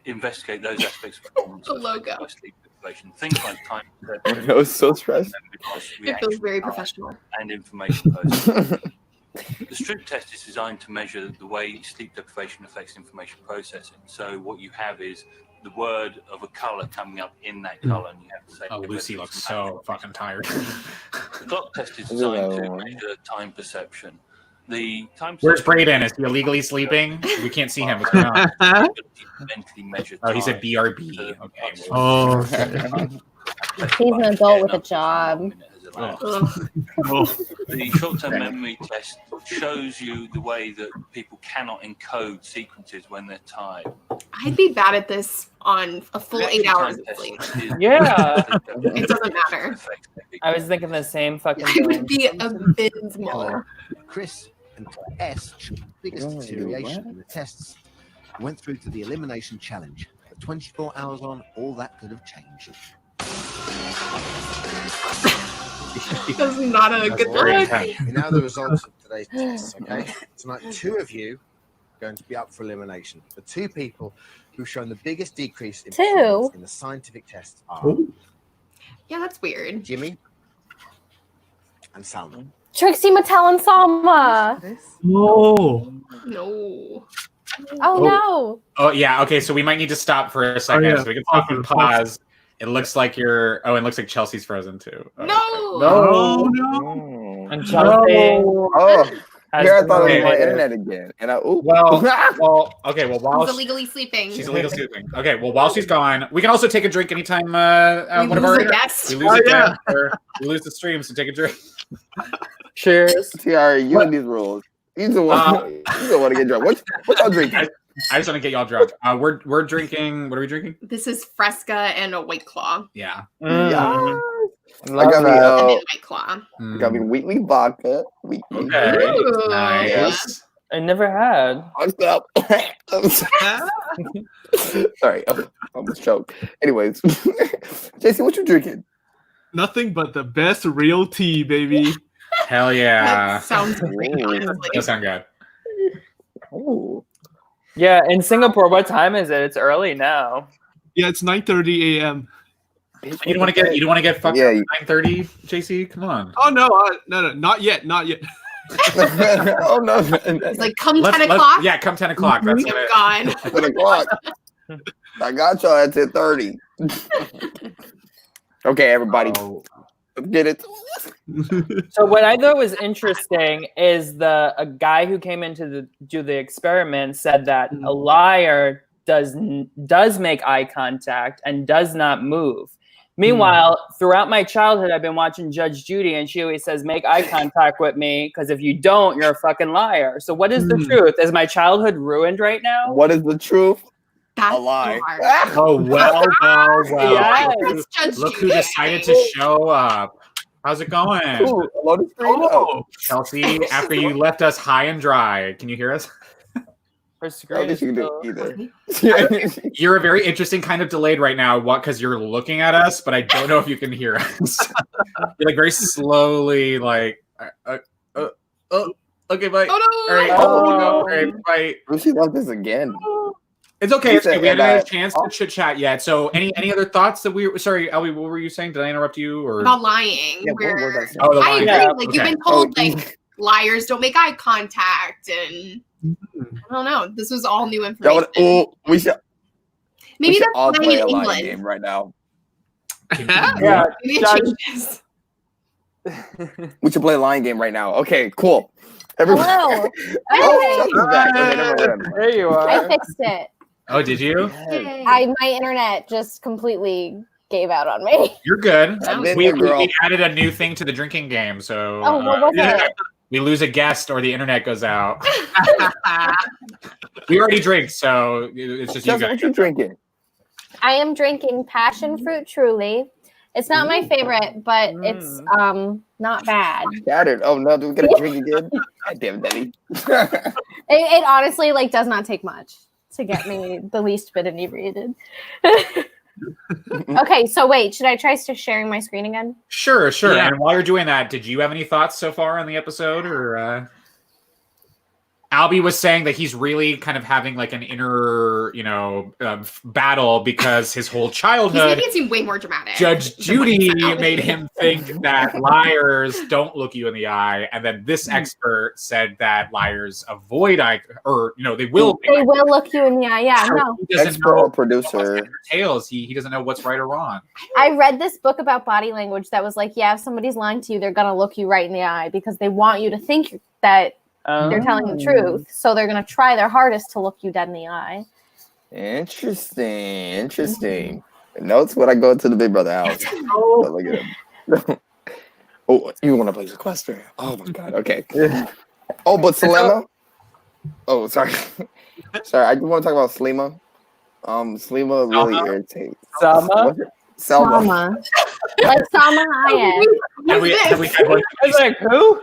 investigate those aspects of performance. The logo. Of sleep deprivation. Things like time. I was so stressed. It feels very professional. And information processing. The strip test is designed to measure the way sleep deprivation affects information processing. So what you have is the word of a color coming up in that color, and you have to say. Oh, Lucy looks so fucking tired. The clock test is designed to measure time perception. The time. Where's Braden? Is he illegally sleeping? We can't see him. What's going on? Mentally measured. Oh, he said time. BRB. Okay. Oh. He's an adult with a job. The short-term memory test shows you the way that people cannot encode sequences when they're tired. I'd be bad at this on a full 8 hours of sleep. Yeah. It doesn't matter. I was thinking the same fucking I thing. would be abysmal. Chris and S showed the biggest deterioration in the tests. Went through to the elimination challenge. But 24 hours on, all that could have changed. That's not a good look. We know the results of today's tests, okay? Tonight, 2 of you are going to be up for elimination. The 2 people who've shown the biggest decrease in performance in the scientific tests are Yeah, that's weird. Jimmy and Salman. Trixie Mattel and Salma. No. Oh no. Oh yeah. Okay, so we might need to stop for a second. yeah. So we can stop and pause. It looks like you're. Oh, it looks like Chelsea's frozen too. Oh, No. no. And Chelsea. Oh, here I thought it was my Okay. internet again, and I Okay. Well, while She's illegally sleeping. she's illegally sleeping. Okay. Well, while she's gone, we can also take a drink anytime. One of our lose a guest. we lose a guest or we lose the stream, so take a drink. Cheers. Tiara, you and these rules. He's the one. You don't want to get drunk. What y'all drinking? I just want to get y'all drunk. We're drinking. What are we drinking? This is Fresca and a White Claw. Yeah. Yeah. I Love got me, that. And then White Claw. I got me Wheatley vodka. Wheatley. Okay. Ooh. Nice. I never had. What's up? Sorry, I almost choked. Anyways, JC, what you drinking? Nothing but the best real tea, baby. Hell yeah. That sounds great, honestly. That sounds good. Oh. Yeah, in Singapore, what time is it? It's early now. Yeah, it's 9:30 a.m. You don't want to get fucked Yeah, up at 9:30, JC? Come on. Oh no, no, not yet, not yet. Oh no. It's like come Let's- 10 let's- o'clock. Yeah, come 10 o'clock. That's what it- Gone. 10 o'clock. I got y'all at 10:30. Okay, everybody. Let's get it. So what I thought was interesting is a guy who came in to do the experiment said that a liar does make eye contact and does not move. Meanwhile, throughout my childhood, I've been watching Judge Judy, and she always says, "Make eye contact with me, because if you don't, you're a fucking liar." So what is the truth? Is my childhood ruined right now? What is the truth? That's a lie. Oh, well. Yes. Look who decided to show up. How's it going? Ooh, hello to screen. Oh. Chelsea, after you left us high and dry, can you hear us? Her I screen don't is think you can still... do it either. You're a very interesting kind of delayed right now, because you're looking at us, but I don't know if you can hear us. You're like very slowly, like, okay, bye. Oh no! All right, all right, bye. Lucy left this again. It's okay. He It's okay. said, We haven't and had a chance to chit chat yet. So, any other thoughts that we? Sorry, Albie, what were you saying? Did I interrupt you? Or About lying. Yeah, what was Where I saying? Oh, the I lying. agree. Yeah, Like okay. you've been told, like liars don't make eye contact, and I don't know. This was all new information. We should Maybe should that's all lying play in a lying England. game right now. Yeah, Maybe it Judge- changes. We should play a lying game right now. Okay, cool. Everyone. Hello. Oh, Chelsea's back. Okay, never mind. There you I are. fixed it. Oh, did you? My internet just completely gave out on me. You're good. I've been We there, girl. added a new thing to the drinking game. So Oh, what was it? we lose a guest or the internet goes out. We already drink, so it's just you Chelsea, guys. what you drinking? I am drinking passion fruit Truly. It's not my favorite, but it's not bad. Scattered. Oh no, do we get a drink again? God damn it, Debbie. It honestly does not take much to get me the least bit inebriated. Okay, so wait, should I try sharing my screen again? Sure. Yeah. And while you're doing that, did you have any thoughts so far on the episode, or? Albie was saying that he's really kind of having like an inner, battle because his whole He's childhood, making it seem way more dramatic. Judge than what he Judy said. made him think that liars don't look you in the eye, and then this expert said that liars avoid eye, or they will. They will look you in the eye. Yeah, So no. he doesn't Expert know or producer. tales. He doesn't know what's right or wrong. I read this book about body language that was like, yeah, if somebody's lying to you, they're gonna look you right in the eye because they want you to think that They're telling the truth, so they're going to try their hardest to look you dead in the eye. Interesting. Notes when I go to the Big Brother house. Oh, look at him. Oh, you want to play Sequester? Oh my God. Okay. Oh, but Selema. Oh, sorry. Sorry, I just want to talk about Selema. Selema really irritates. Selma? Selma. Like Salma Hayek. Have we had one? I was like, who?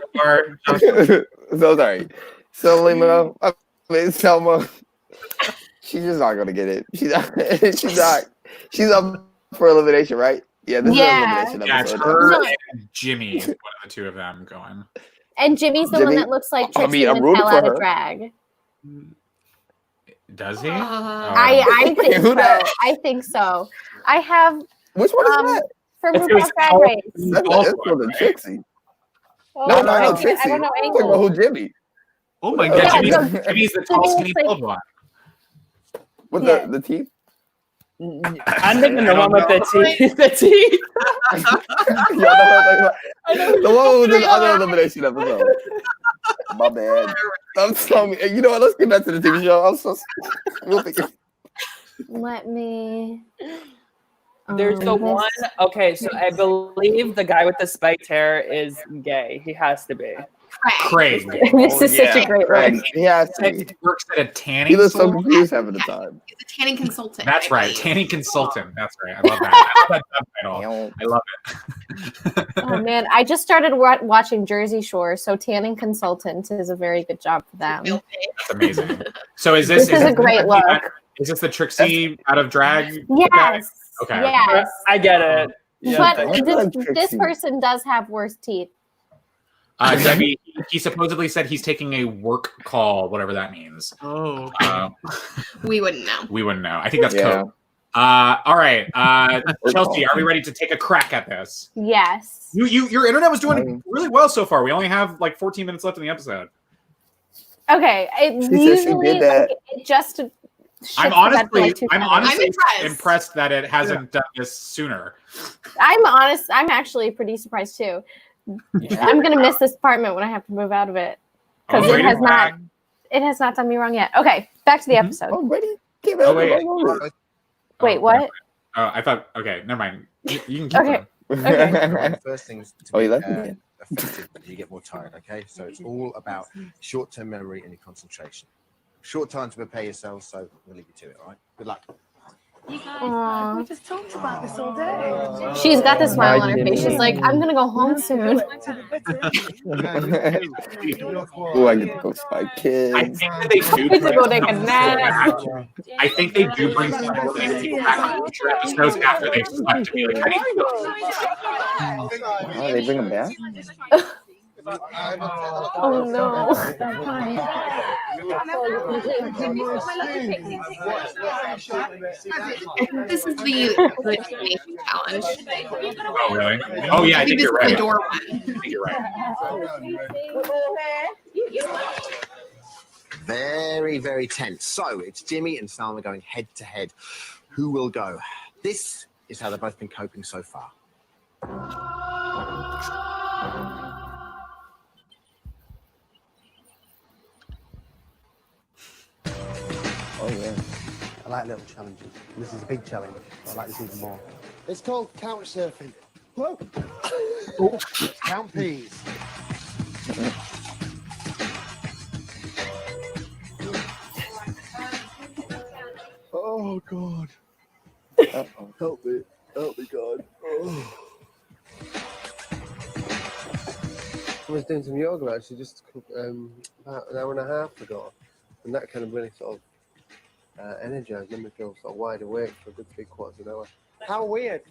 So sorry. Selema. I mean, Selma. She's just not gonna get it. She's not. She's up for elimination, right? Yeah, this is an elimination Yeah, it's episode. her and Jimmy is one of the two of them going. And Jimmy's the one that looks like Trixie I'm the rooting hell for out of her. drag. Does he? I think Who so. that? I think so. I have Which one is that? from It was RuPaul's Drag Race. That's for the Trixie. Oh, No, I know I Trixie. don't know I'm talking about Angle. who Jimmy. Oh my Yeah, God, Jimmy's so the tall, skinny, bald one. With Yeah. the teeth? I'm thinking the one with the teeth. The teeth. Yeah, the one who was in the other elimination episode. My bad. I'm sorry. You know what? Let's get back to the TV show. I'm so we'll think of- Let me. There's the one. Okay, so I believe the guy with the spiked hair is gay. He has to be. Craig. This is such a great Craig. one. He has to He be. works at a tanning He looks so salon. confused half of the time. He's a tanning consultant. That's I right, believe. tanning consultant. That's right. I love that. I love that subtitle. I love it. Oh man, I just started watching Jersey Shore, so tanning consultant is a very good job for them. That's amazing. So is this? This is a great look. Is this the Trixie out of drag? Yes. Okay. Yes. I get it. But thank this person does have worse teeth. Debbie, he supposedly said he's taking a work call, whatever that means. Oh. We wouldn't know. We wouldn't know. I think that's Yeah. code. All right, Chelsea, are we ready to take a crack at this? Yes. Your internet was doing really well so far. We only have like 14 minutes left in the episode. Okay. It She said she usually did that. like, it just. I'm shifts ahead for, honestly, like, 2 I'm seconds. honestly impressed. impressed that it hasn't done this sooner. I'm honest. I'm actually pretty surprised too. I'm gonna miss this apartment when I have to move out of it because Oh, it has Braden not. back. It has not done me wrong yet. Okay, back to the episode. Oh, Brady came Oh, out. wait. Wait, what? Oh, I thought. Okay, never mind. You can keep Okay. going. Right, the first thing is to Oh, be you left me again. effective, but you get more tired. Okay, so it's all about short-term memory and your concentration. Short time to prepare yourself, so we'll leave you to it. All right. Good luck. Aw. We just talked about this all day. She's got the smile on her face. She's like, I'm gonna go home soon. Oh, I get to go spy I kids. think that they do. Get to go take a nap. I think they do bring some related people back on future episodes after they've slept to be like, how do you feel? Oh, they bring him back? Oh no. This is the elimination challenge. Oh, really? Oh, yeah, I think this you're is the right. door I think you're right. Very, very tense. So it's Jimmy and Salma going head to head. Who will go? This is how they've both been coping so far. Oh, yeah. I like little challenges. This is a big challenge. I like this even more. It's called couch surfing. Whoa. Count peas. Oh, God. Help me. Help me, God. Oh. I was doing some yoga actually just about an hour and a half ago, and that kind of really sort of energized, made me feel sort of wide awake for a good 3/4 of an hour. How weird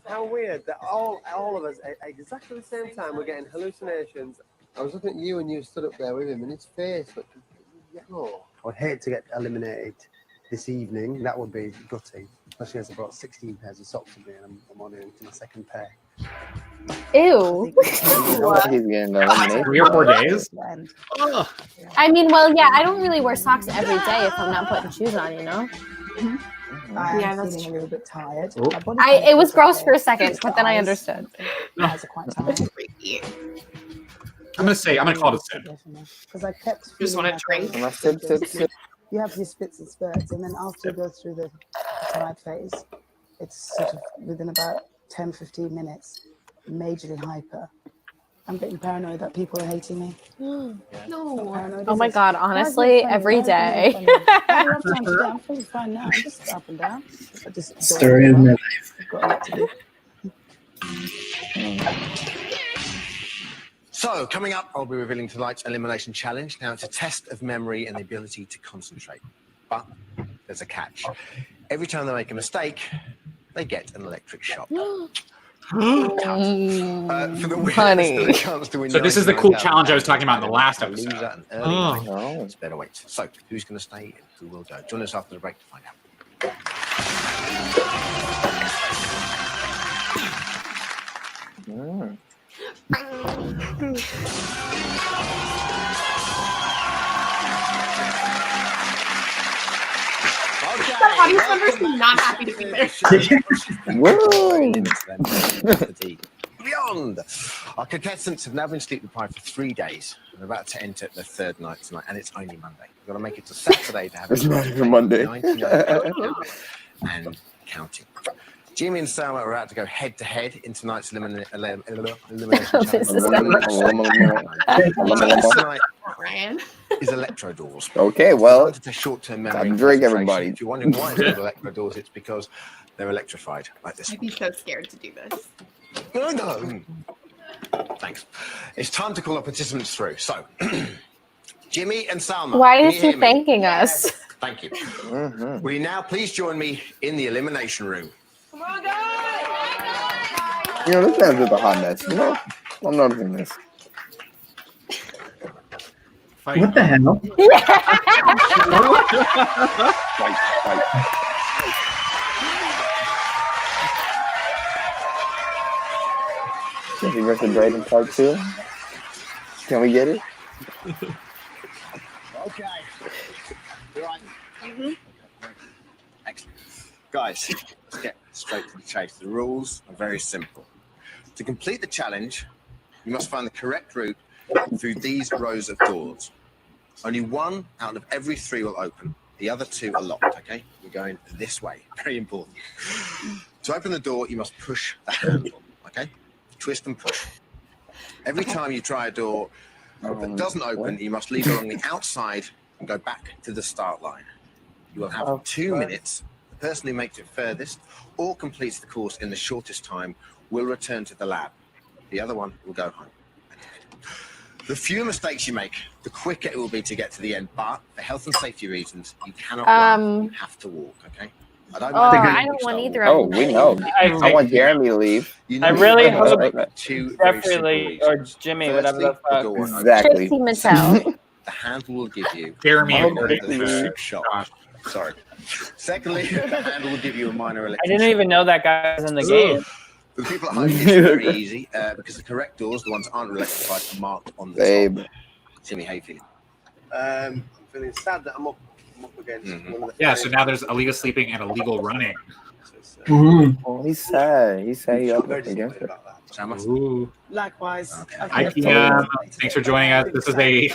that all of us at exactly the same time we're getting hallucinations. I was looking at you and you stood up there with him, and his face looked yellow. I would hate to get eliminated this evening. That would be gutting, especially as I brought 16 pairs of socks with me and I'm on into my second pair. Ew. He's getting eliminated. 3 or 4 days? I mean, well, yeah, I don't really wear socks every day if I'm not putting shoes on, you know? Yeah, that's feeling a little bit tired. Oh. It was gross for a second, but then I understood. Guys are quite tired. I'm gonna call it a sip. Because I kept Just feeling want to like I drink. was- And I sip. You have your spits and spurts, and then after you go through the tired phase, it's sort of within about 10-15 minutes, majorly hyper. I'm getting paranoid that people are hating me. No. Oh my God, honestly, every day. I love time to I'm feeling fine now. I'm just up and down. I just don't Story give of my up. life. I've got a lot to do. So, coming up, I'll be revealing tonight's elimination challenge. Now, it's a test of memory and the ability to concentrate. But there's a catch. Every time they make a mistake, they get an electric shock. For the winner, there's still a chance to win. So this is the cool challenge I was talking about in the last To lose episode. at an early night. It's better wait. So, who's going to stay and who will go? Join us after the break to find out. The audience members seem not happy to be there. Beyond. Our contestants have now been sleep deprived for 3 days. We're about to enter the third night tonight, and it's only Monday. We've got to make it to Saturday to have It's not even Monday. 99 and counting. Jimmy and Selma are out to go head to head in tonight's elimination challenge. Tonight Ryan. is electro doors. Okay, well, short-term memory. time to and drink, concentration. everybody. If you're wondering why it's called electro doors, it's because they're electrified like this. I'd be so scared to do this. No. Thanks. It's time to call our participants through. So, Jimmy and Salma. Why can is you he hear me? thanking us? Thank you. Will you now please join me in the elimination room? You know, this man's just a hot mess. You know, I'm noticing this. What the hell? Fight. Jimmy versus Braden part 2. Can we get it? Okay. You right? Excellent. Guys, let's get straight to the chase. The rules are very simple. To complete the challenge, you must find the correct route through these rows of doors. Only one out of every 3 will open. The other 2 are locked, okay? We're going this way. Very important. To open the door, you must push the handle, okay? Twist and push. Every time you try a door that doesn't open, you must leave it on the outside and go back to the start line. You will have 2 minutes. The person who makes it furthest or completes the course in the shortest time will return to the lab. The other one will go home. The fewer mistakes you make, the quicker it will be to get to the end. But for health and safety reasons, you cannot run. You have to walk, okay? I don't want either of Oh, we know. I want Jeremy to leave. I really hope two very simple Jeffrey or Jimmy, whatever the fuck. Exactly. The handle will give you Jeremy a and minor Brittany. electric shock. Sorry. Secondly, the handle will give you a minor I electric didn't even know that guy was in the game. For the people at home, it's very easy because the correct doors, the ones that aren't electrified, are marked on the top. Jimmy, how you feeling? I'm feeling sad that I'm up against one of the Yeah, so now there's illegal sleeping and illegal running. Oh, he's sad. He's sad he up against it. Ooh. Likewise. Hi, Kim. Thanks for joining us. This is a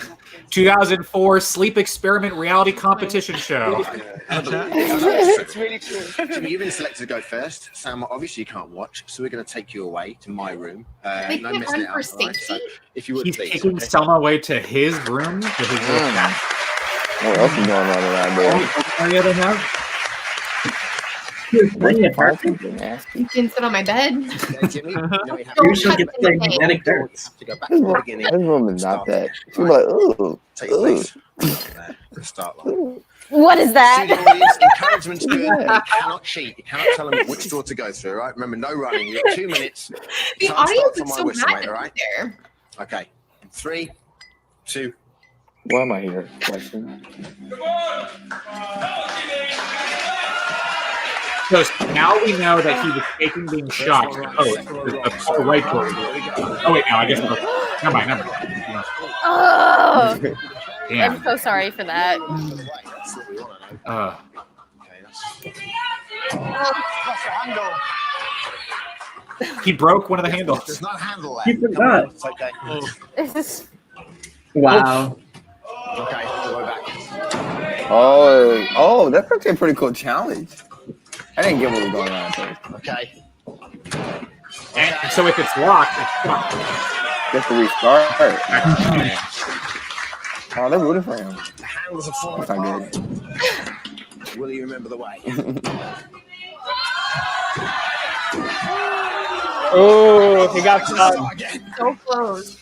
2004 sleep experiment reality competition show. It's really true. Jimmy, you've been selected to go first. Sam, obviously you can't watch, so we're going to take you away to my room. They No can't messing run it for up. All right? So if you would He's please. taking Selma away to his room. To his room. What else is going on around there? You can sit on my bed. Jimmy, You should get playing magnetic darts. His room is not that. She's like, ooh. Take your place. The start line. What is that? Student audience, encouragement's good. You cannot cheat. You cannot tell them which door to go through, right? Remember, no running. You've got 2 minutes. The Time audience starts on is my so whistle, mad mate, all right? there. Okay. 3, 2. Why am I here? Question. So now we know that he was faking being shot. Oh, the right door. Oh wait, no, I guess never mind. Oh, Damn. I'm so sorry for that. He broke one of the handles. There's no handle there. He forgot. It's okay. This is Wow. Okay, we're back. Oh, that's actually a pretty cool challenge. I didn't get what was going on at first. Okay. And so if it's locked, it's locked. Just to restart. Oh, they're rooting for him. The handles are falling That's not apart. good. Will you remember the way? Oh, he got caught. So close.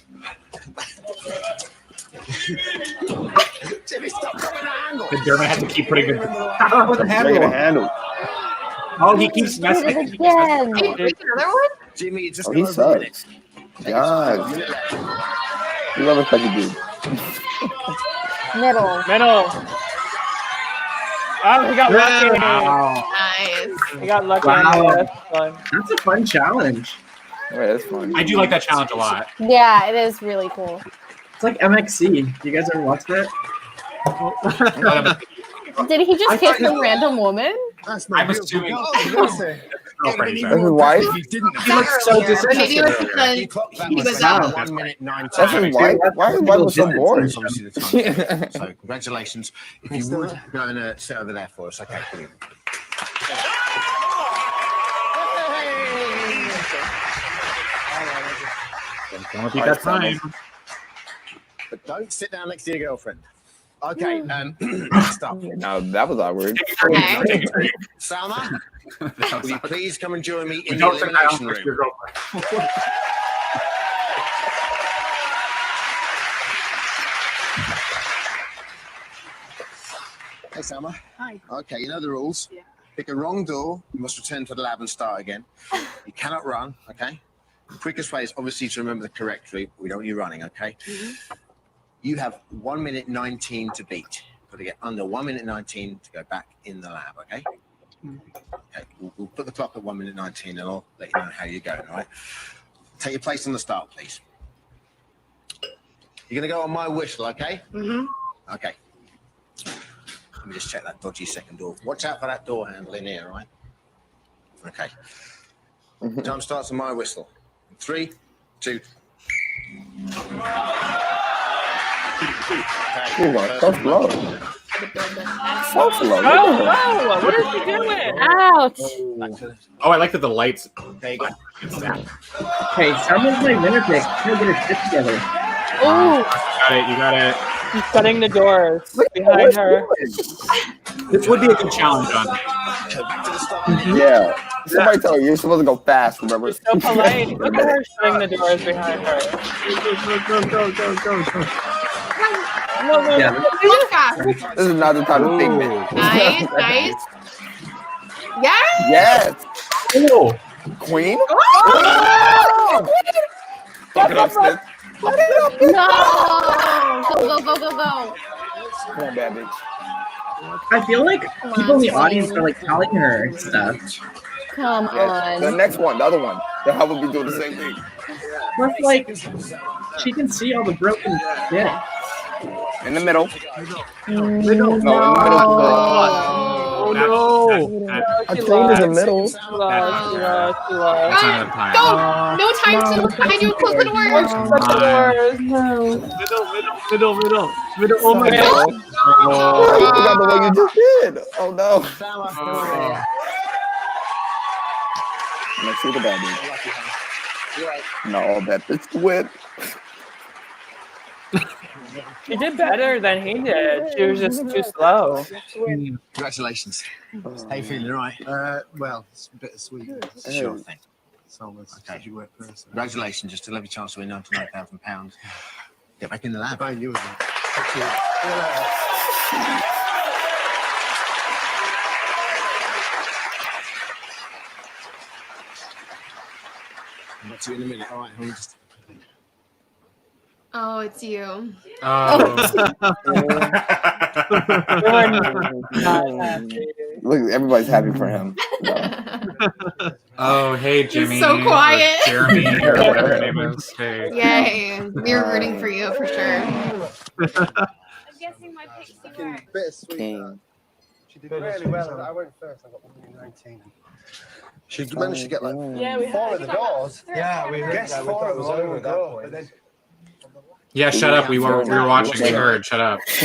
Jimmy, stop coming the handle. The Dermot has to keep putting it. Stop with the handle. Oh, he keeps messing. Did it again. Hey, break another one? Jimmy, it's just Oh, he over a minute. sucks. God. You love a fucking dude. Middle. Oh, he got lucky. Nice. He got lucky Wow. on the last one. That's a fun challenge. Wait, that's fun. I do like that challenge a lot. Yeah, it is really cool. It's like MXC. You guys ever watch that? Did he just hit some random woman? I'm assuming. That's his wife? He looks so disappointed. Maybe it was because he was out. 1 minute 19. That's his wife? Why is his wife so bored? That's obviously the time. So congratulations. If you would go and sit over there for us. Okay, brilliant. Don't beat that time. But don't sit down next to your girlfriend. Okay, next up. No, that was awkward. Okay. Salma, will you please come and join me in the Don't sit down elimination next to your room? girlfriend. Hey, Salma. Hi. Okay, you know the rules. Yeah. Pick a wrong door, you must return to the lab and start again. You cannot run, okay? The quickest way is obviously to remember the correct route. We don't want you running, okay? You have 1 minute 19 to beat. Got to get under 1 minute 19 to go back in the lab, okay? Okay, we'll put the clock at 1 minute 19 and I'll let you know how you're going, all right? Take your place on the start, please. You're going to go on my whistle, okay? Okay. Let me just check that dodgy second door. Watch out for that door handle in here, right? Okay. Time starts on my whistle. 3, 2. Oh, so slow. So slow. Oh, what is he doing? Ouch. Oh, I like that the lights. There you go. Hey, someone's my winner pick. He'll get his shit together. Ooh. You got it. He's shutting the doors behind her. This would be a good challenge, John. Yeah. Somebody tell her you're supposed to go fast, remember? He's so polite. Look at her shutting the doors behind her. Yeah. This is not the time to think, man. Nice, nice. Yes. Yes. Oh. Queen? Oh! Fuck it up, Smith. No! Go, go, go, go, go. Come on, bad bitch. I feel like people in the audience are like telling her and stuff. Come on. The next one, the other one. The hell would be doing the same thing. Plus, like, she can see all the broken shit. In the middle. No. No, in the middle. Oh no! I told you the middle. That's not enough time. No time to look behind you. Close the doors. Middle. Oh my god. Oh, you forgot the one you just did. Oh no. Let's see the bad dude. No, that bitch win. She did better than he did. She was just too slow. Congratulations. How you feeling, all right? Well, it's bittersweet. Sure thing. It's almost Okay. you work person. Congratulations, just to have a chance to win £99,000. Get back in the lab. Fine, you I'll see you in a minute. All right, hold on just. Oh, it's you. Look, everybody's happy for him. Oh, hey, Jimmy. He's so quiet. Or Jeremy, or whatever her name is. Hey. Yay. We're rooting for you for sure. I'm guessing my pixie worked. bittersweet. She did really well. I went first. I got 119. She managed to get like Yeah, we four had of the doors. Yeah, we guessed four of them was over that point. But then Yeah, shut up. We were watching. We heard. Shut up. It's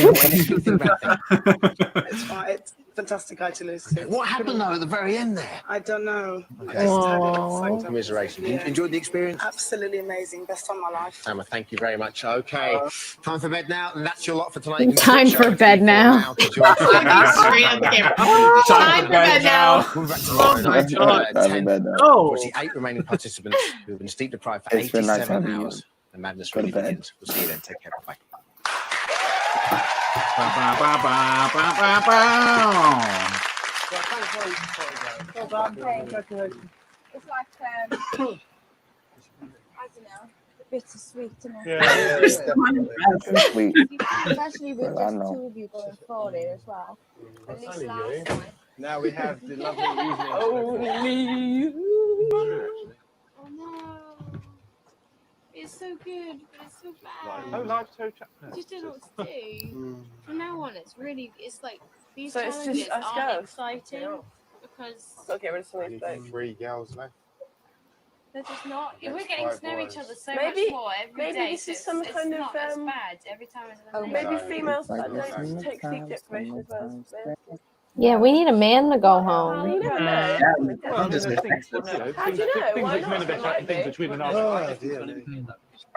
fine. It's a fantastic guy to lose to. What happened though at the very end there? I don't know. Okay. I just had it at the same time. Commiseration. You enjoyed the experience? Absolutely amazing. Best time of my life. Emma, thank you very much. Okay, time for bed now, and that's your lot for tonight. You can Time switch for over bed to now. Time for bed now. We're back to Oh my God. 10. Oh. 48 remaining participants who have been sleep deprived for It's been nice 87 having you. hours. The madness really begins. We'll see you then. Take care. Bye. It's like, I don't know, bittersweet, isn't it? Yeah, definitely. Especially with I just know. two of you going for it as well. At least last time. Now we have the lovely evening. Oh no. It's so good, but it's so bad. Oh, live show I just don't know what to do. From now on, it's like these So it's challenges just us aren't girls? exciting Yeah. because I'll get rid of some of these blokes. 3 girls left. they're just not. Next We're getting to 5 know boys. each other so Maybe- much more every maybe day. this so is some it's kind of, not as bad every time as Oh, an maybe No. females that don't take sleep deprivation as well as Yeah, we need a man to go home. You never know. I'll just How do you know? How do you know? Things Why between not? the It might be. between the Oh, dear me. You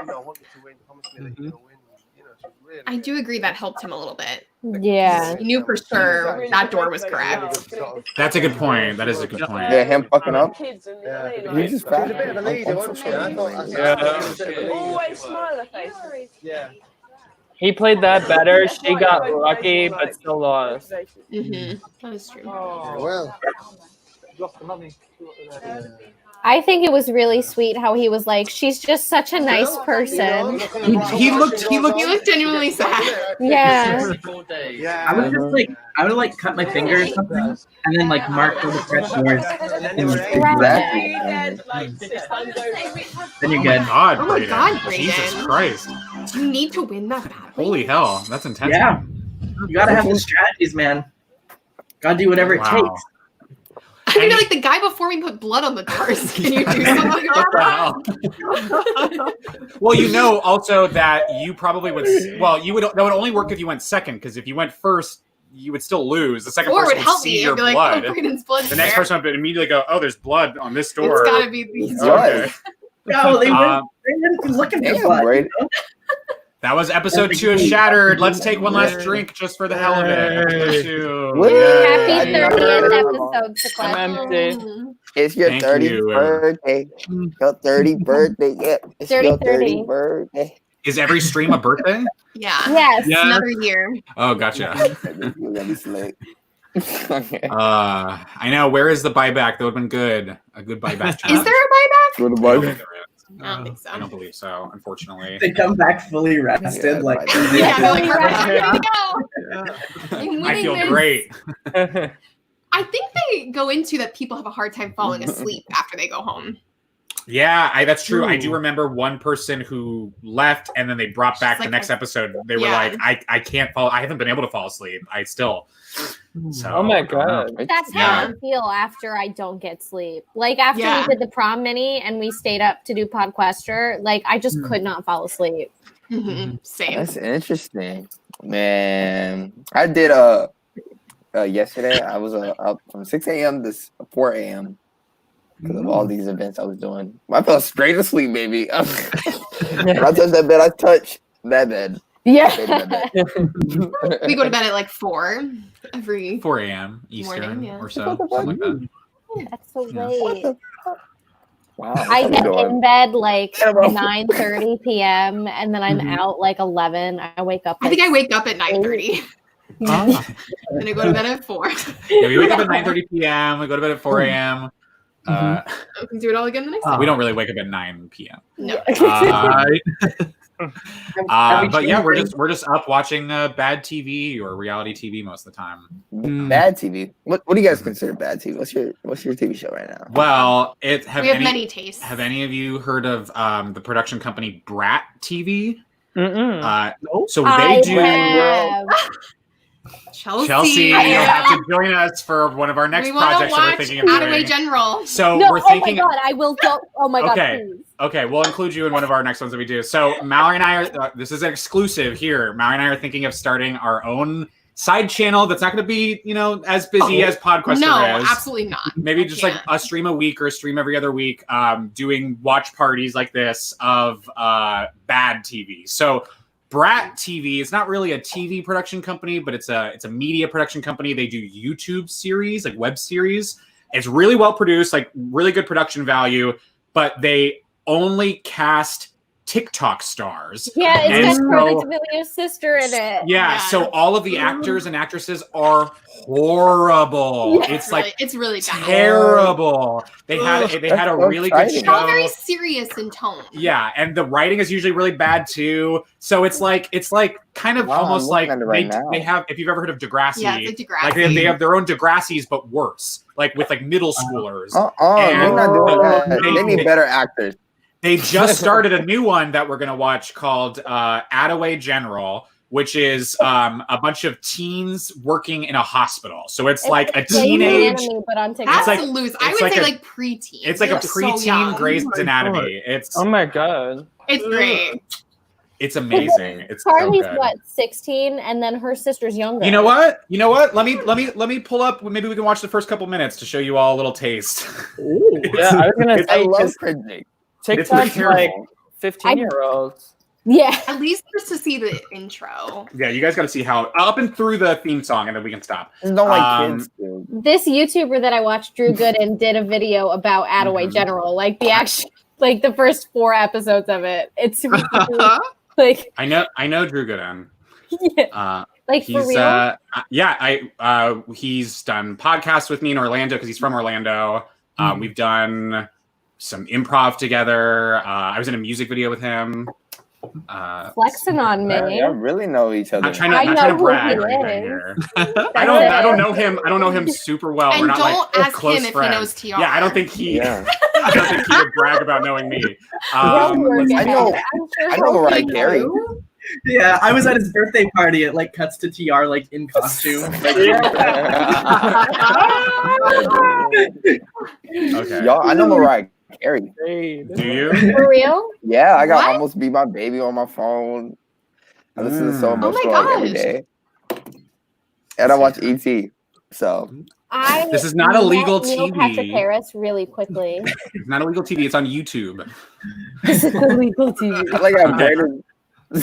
know, I wanted to win. Promised me that you're going to win. You know, she's really. I do agree that helped him a little bit. Yeah. He knew for sure that door was correct. That's a good point. That is a good point. Yeah, him fucking up. Kids and Yeah. He's just She was fat. a bit of a leader, wasn't she? I thought. Always smile face. Yeah. He played that better. She got lucky, but still lost. Mm-hmm. That is true. Well. Lost the money. I think it was really sweet how he was like, she's just such a nice person. He looked He looked genuinely sad. Yeah. I would just like, I would like cut my finger or something, and then like mark where the fresh doors. Then you're good. God, Oh my Braden. God, Braden. Jesus Christ. You need to win that battle. Holy hell. That's intense. Yeah, you gotta have the strategies, man. Gotta do whatever it Wow. takes. I feel like the guy before me put blood on the doors. Can you do something like that? Well, you know also that you probably would. Well, that would only work if you went second, because if you went first, you would still lose. The second Or person would would help see me. your I'd be like, blood. oh, Braden's blood's The next there. person would immediately go, "Oh, there's blood on this door." It's gotta be these Okay. No, they Um, wouldn't be looking for Damn, blood. Braden. That was episode 2 of Shattered. Let's take one last drink just for the hell of it. Episode 2. Woo. Yay. Happy 30th episode, I'm Sequester. empty. It's your Thank 30th you. birthday. Your 30th birthday. Yep. It's 30, your 30. 30th birthday. Is every stream a birthday? Yeah. Yes. Yeah. Another year. Oh, gotcha. You're gonna be slick. Okay. I know. Where is the buyback? That would have been good. A good buyback. Is there a buyback? Go to I don't Bible. think there is. I don't think so. I don't believe so, unfortunately. They come back fully rested, Yeah, like Yeah, they're like, here we go. I'm I winning feel this. great. I think they go into that people have a hard time falling asleep after they go home. Yeah, that's true. I do Ooh. remember one person who left and then they brought back the like next a- episode. They were Yeah. like, I can't fall. I haven't been able to fall asleep. I still. So, Oh my I don't know. God. That's Yeah. how I feel after I don't get sleep. Like after Yeah. we did the prom mini and we stayed up to do Podquester, like I just could not fall asleep. Mm-hmm. Same. That's interesting, man. I did yesterday. I was up from 6 a.m. to 4 a.m. because of all these events I was doing. I fell straight asleep, baby. When I touched that bed, I touched that bed. Yeah. We go to bed at like 4 every 4 a.m. Eastern Morning, yeah. or so. Something like that. That's so Yeah. late. Wow. I get in bed like Yeah, bro. 9:30 p.m. and then I'm out like 11. I wake up. I think I wake up at 9:30 Ah. and I go to bed at 4. Yeah, we wake up at 9:30 p.m. We go to bed at 4 a.m. I can do it all again the next day. We don't really wake up at 9 p.m. No. But yeah, we're just up watching bad TV or reality TV most of the time. Bad TV. What do you guys consider bad TV? What's your TV show right now? Well, We have many tastes. Have any of you heard of the production company Brat TV? So I they do. have. Chelsea, you'll have to join us for one of our next we want to projects that we're watch thinking of Attaway doing. General. So No, we're oh thinking. my god, I will go. Oh my god, Okay. please. Okay, we'll include you in one of our next ones that we do. So Mallory and I are, this is an exclusive here. Mallory and I are thinking of starting our own side channel that's not going to be, as busy as Podquester No, is. absolutely not. Maybe just like a stream a week or a stream every other week, doing watch parties like this of bad TV. So Brat TV is not really a TV production company, but it's a media production company. They do YouTube series, like web series. It's really well produced, like really good production value, but they only cast TikTok stars. Yeah, it's And got so- Carly D'Amelio's sister in it. yeah, so all of the actors and actresses are horrible. Yeah, It's like it's really bad. terrible. They had a really good It's all show. very serious in tone. Yeah, and the writing is usually really bad too. So it's like kind of Wow, almost I'm like looking at it right now. they have, if you've ever heard of Degrassi, Yeah, it's like Degrassi. like they have their own Degrassi's but worse, like with like middle schoolers. They're not doing that. They need better actors. They just started a new one that we're going to watch called Attaway General, which is a bunch of teens working in a hospital. So it's like a teenage. But on TikTok. That's like- loose. I it's would like say a- like preteen. It's like a They're so preteen young. Grey's Anatomy. It's Oh my god. It's great. it's amazing. It's so Carly's good. what, 16, and then her sister's younger. You know what? Let me pull up. Maybe we can watch the first couple minutes to show you all a little taste. Yeah, I was gonna It's- say I love 'cause cringing. It's TikTok's terrible. like 15-year-olds. Yeah. At least just to see the intro. Yeah, you guys got to see how up and through the theme song, and then we can stop. It's not like kids do. This YouTuber that I watched, Drew Gooden, did a video about Attaway General, like the actual, like the first 4 episodes of it. It's really, like, I know Drew Gooden. yeah. Like, for He's real? he's done podcasts with me in Orlando because he's from Orlando. We've done some improv together. I was in a music video with him. Flexing on me. Yeah, y'all really know each other. Not trying to brag or anything here. I don't know him. I don't know him super well. And We're not don't like ask close him if he friends. knows TR. Yeah, I don't think he. Yeah. I don't think he would brag about knowing me. I know Mariah Carey. Yeah, I was at his birthday party. It like cuts to TR like in costume. Like, Okay. Y'all, I know Mariah Carey. Do you? For real? Yeah, I got What? Almost Be My Baby on my phone. I listen to So Oh my Emotional like every gosh. day. And I watch ET. So I This is not illegal met Neil TV. Patrick Harris really quickly. It's not illegal TV. It's on YouTube. This is illegal TV. I like how Okay. Braden.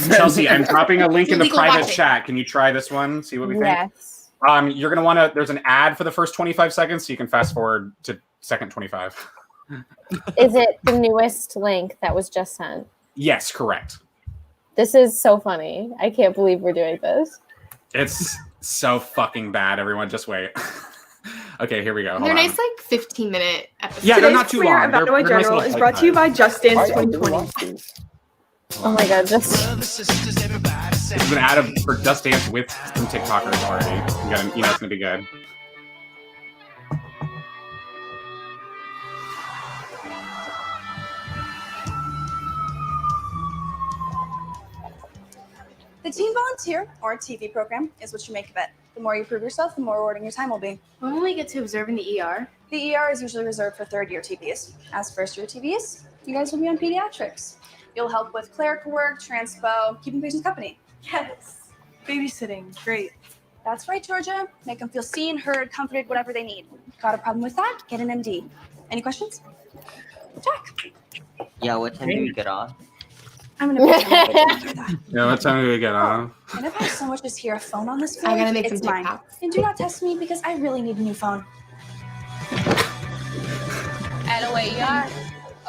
Chelsea, I'm dropping a link in the Illegal private watching. chat. Can you try this one? See what we think. Yes. You're gonna want to. There's an ad for the first 25 seconds, so you can fast forward to second 25. Is it the newest link that was just sent? Yes, correct. This is so funny. I can't believe we're doing this. It's so fucking bad. Everyone, just wait. Okay, here we go. Hold They're on. nice, like 15-minute episodes. Yeah, they're Today's not too premiere long. of They're Attaway nice General little is brought to you by Just Dance Why y'all do 2020. watch these? Oh my god, just There's an ad for Just Dance with some TikTokers already. It's gonna be good. The Teen Volunteer, or TV program, is what you make of it. The more you prove yourself, the more rewarding your time will be. When will we get to observe in the ER? The ER is usually reserved for third-year TVs. As first-year TVs, you guys will be on pediatrics. You'll help with clerical work, transpo, keeping patients company. Yes. Babysitting. Great. That's right, Georgia. Make them feel seen, heard, comforted, whatever they need. Got a problem with that? Get an MD. Any questions? Jack. Yeah, what time do we get off? I'm gonna put you after that. Yeah, what time do we get off? And if I so much as hear a phone on this floor, I gotta make it's some mine. TikToks. And do not test me because I really need a new phone. Attaway ER.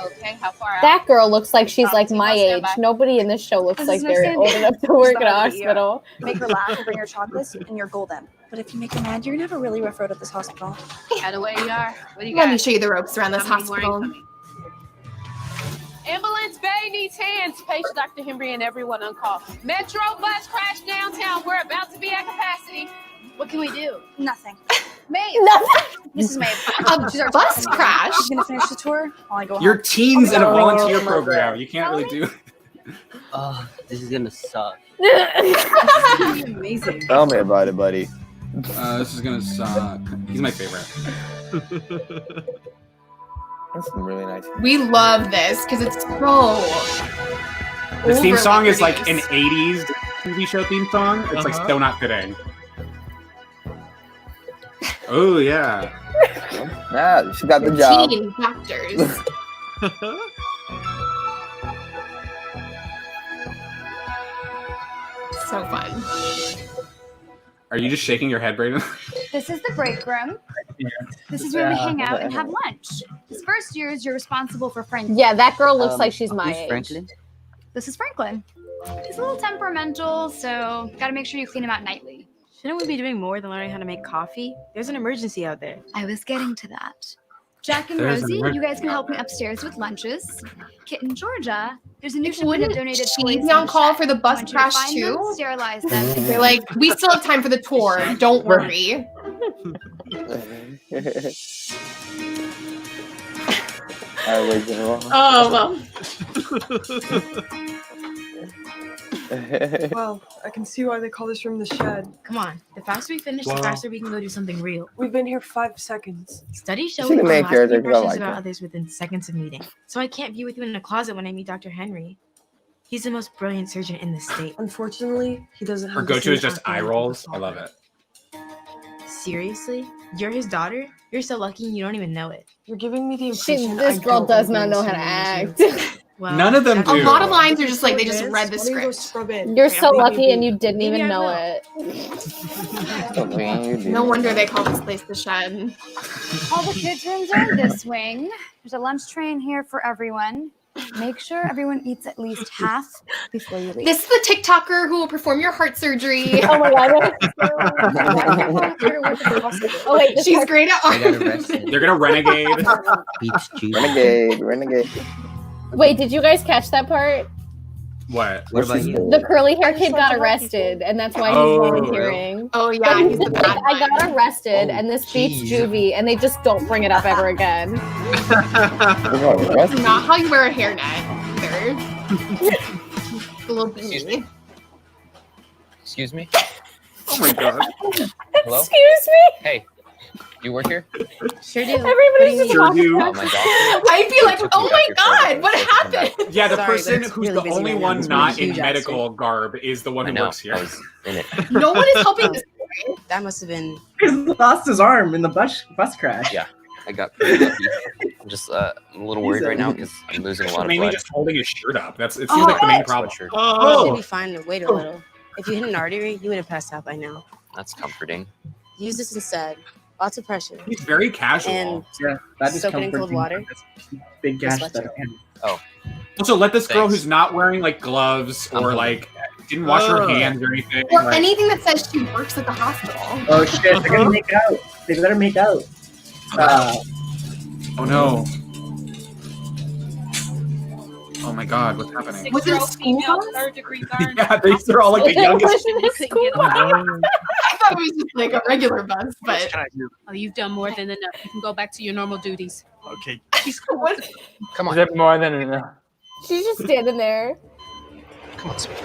Okay, how far out? that girl looks like she's like my I'll stand age. by. Nobody in this show looks This like is no they're stand-in. old enough to work Stop in a at the ER. hospital. Make her laugh and bring her chocolates, and you're golden. But if you make her mad, you're never really rough road at this hospital. Attaway ER. What do you Let got? me show you the ropes around this How many hospital. more Ambulance Bay needs hands. Patient Dr. Henry and everyone on call. Metro bus crashed downtown. We're about to be at capacity. What can we do? Nothing. Maeve. This is Maeve. A She's our bus talking crash? She's gonna finish the tour while I go You're home. teens in a Oh, volunteer my program. You can't really do. Oh, this is gonna suck. Amazing. Tell me about it, buddy. This is gonna suck. He's my favorite. That's really nice. We love this because it's so. This theme overly song is like an produced. 80s TV show theme song. It's like so not fitting. Oh yeah. Yeah, she got the job. Teen doctors. So fun. Are you just shaking your head, Braden? This is the break room. This is where we hang out and have lunch. This first year is you're responsible for Franklin. Yeah, that girl looks like she's my age. Franklin? This is Franklin. He's a little temperamental, so gotta make sure you clean him out nightly. Shouldn't we be doing more than learning how to make coffee? There's an emergency out there. I was getting to that. Jack and There's an Rosie, you emergency guys can help me upstairs with lunches. Kit and Georgia, there's a new shipment of Wouldn't donated she toys be on in the call shed. for the I bus want you to crash find them, too? sterilize them. They're like, we still have time for the tour. Don't worry. Oh, Well, I can see why they call this room the shed. Come on. The faster we finish, the faster we can go do something real. We've been here 5 seconds. Studies show She's we the can main last character 'cause I impressions like about her. others within seconds of meeting. So I can't be with you in a closet when I meet Dr. Henry. He's the most brilliant surgeon in the state. Unfortunately, he doesn't have Her the go-to same is just eye accolades rolls. as I love it. Seriously? You're his daughter? You're so lucky and you don't even know it. You're giving me the impression This girl does not know how to act. None of them A do. lot of lines are just like they just read the script. You're so lucky and you didn't even I know will. it. No wonder they call this place the shed. All the kids' rooms are in this wing. There's a lunch tray in here for everyone. Make sure everyone eats at least half before you leave. This is the TikToker who will perform your heart surgery. Oh my god. Oh wait, she's great at art. They're gonna renegade. Renegade. Wait, did you guys catch that part? What? What about you? The curly hair kid got arrested, and that's why he's Oh, volunteering. Oh yeah, he's the bad I got arrested, and this beats juvie, and they just don't bring it up ever again. That's not how you wear a hairnet either. A little beanie. Excuse me? Oh my god. Hello? Excuse me? Hey, you work here? Sure do. Everybody's just Sure do. Oh my god. I'd be like, oh my god, what happened? Yeah, the Sorry, but person it's who's really the busy only right now. one It's not really in huge, medical garb is the one I who know. works here. I was in it. No one is helping this boy. That must have been. He lost his arm in the bus crash. Yeah, I got pretty lucky. I'm just I'm a little worried right now because I'm losing a lot of Mainly blood. just holding his shirt up. It seems like the main problem. You should Oh, be fine to wait a little. If you hit an artery, you would have passed out by now. That's comforting. Use this instead. Lots of pressure. he's very casual. And Yeah, that is soak it in cold comforting. water. Big gash Just that let I can. Oh, Also, let this girl Thanks. who's not wearing like gloves or like didn't wash her hands or anything. Or like- anything that says she works at the hospital. Oh shit, they're gonna make out. They better make out. Oh no. Oh my god, what's happening? Was it school bus? Third-degree burn. Yeah, they're all like the youngest. I thought it was just like a regular bus, but Oh, you've done more than enough. You can go back to your normal duties. okay. what? Come on. Is it more than enough? She's just standing there. Come on, sweetie.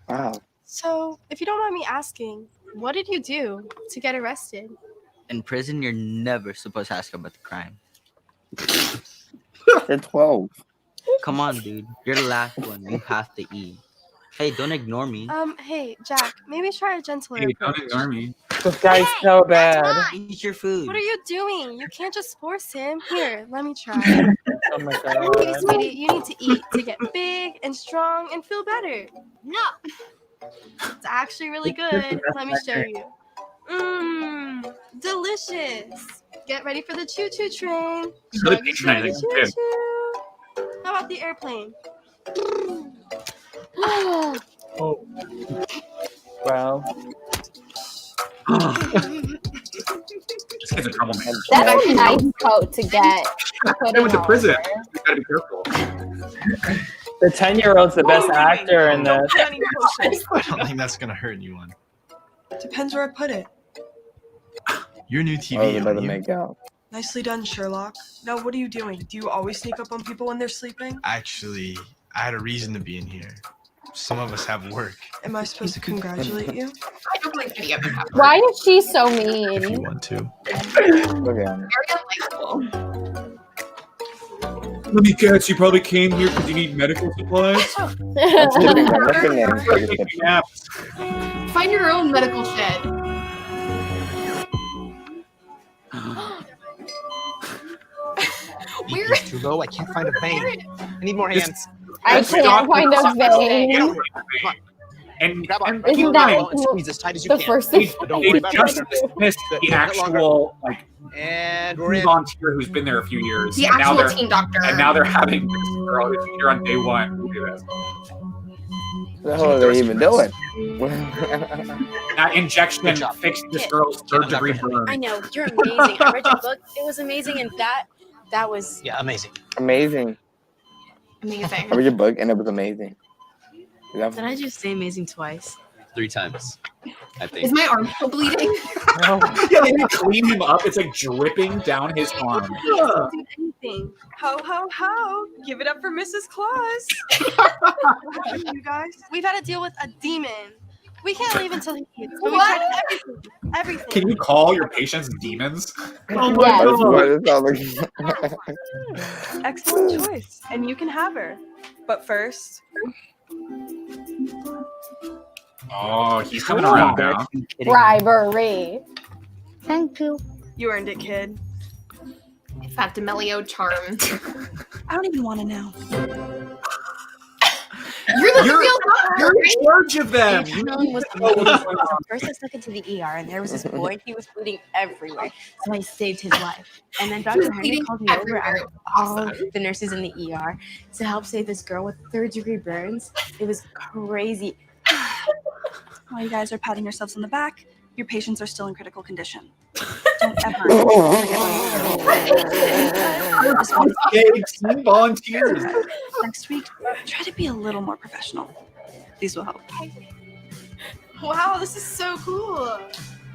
Wow. So, if you don't mind me asking, what did you do to get arrested? In prison, you're never supposed to ask about the crime. You're 12. Come on, dude. You're the last one. You have to eat. Hey, don't ignore me. Hey, Jack, maybe try a gentler Hey, don't approach. ignore me. This guy's so bad. Eat your food. What are you doing? You can't just force him. Here, let me try. Oh my Hey, god. sweetie, you need to eat to get big and strong and feel better. No. It's actually really good. Let me show you. Mmm, delicious. Get ready for the choo-choo train. It's really Chugga, patronizing. chugga, choo-choo. How about the airplane? Oh. Well. This kid's a troublemaker. That's a nice coat to get. I went to prison. You gotta be careful. The 10-year-old's the best actor in this. I don't think that's gonna hurt anyone. Depends where I put it. Your new Oh, TV. they better on you. make out. Nicely done, Sherlock. Now, what are you doing? Do you always sneak up on people when they're sleeping? Actually, I had a reason to be in here. Some of us have work. Am I supposed to congratulate you? I don't like any of it happened. Why is she so If you mean? want to. Look at him. Very unlikable. Let me guess, you probably came here because you need medical supplies? That's literally my nickname for this episode. Find your own medical shed. Where? It's too low. I can't find a vein. I need more hands. I can't find a vein. And Isn't that squeeze as tight as you the can. first thing? But don't worry about just it. dismissed the actual like And we're in. volunteer who's been there a few years. The and now actual they're- teen doctor. And now they're having this girl who's here on day one who do this. What the hell are they even doing? That injection fixed this girl's third-degree burn. I know, you're amazing. I read your book. It was amazing, and that was amazing. Amazing. Amazing. I read your book and it was amazing. Did I just say amazing twice? 3 times, I think. Is my arm still bleeding? Yeah, they clean him up. It's like dripping down his arm. Do anything. Ho ho ho! Give it up for Mrs. Claus. You guys, we've had to deal with a demon. We can't leave until he eats. But we tried everything. Can you call your patients demons? Oh my God. Excellent choice, and you can have her. But first, Oh, he's coming around now. Bribery. Thank you. You earned it, kid. It's that D'Amelio charm. I don't even want to know. You're the real doctor. You're in charge of them. First, I took him to the ER, and there was this boy. He was bleeding everywhere, so I saved his life. And then Dr. Henry called me over out of all the nurses in the ER to help save this girl with third-degree burns. It was crazy. While you guys are patting yourselves on the back, your patients are still in critical condition. Don't ever. Volunteers. Next week, try to be a little more professional. These will help. Wow, this is so cool.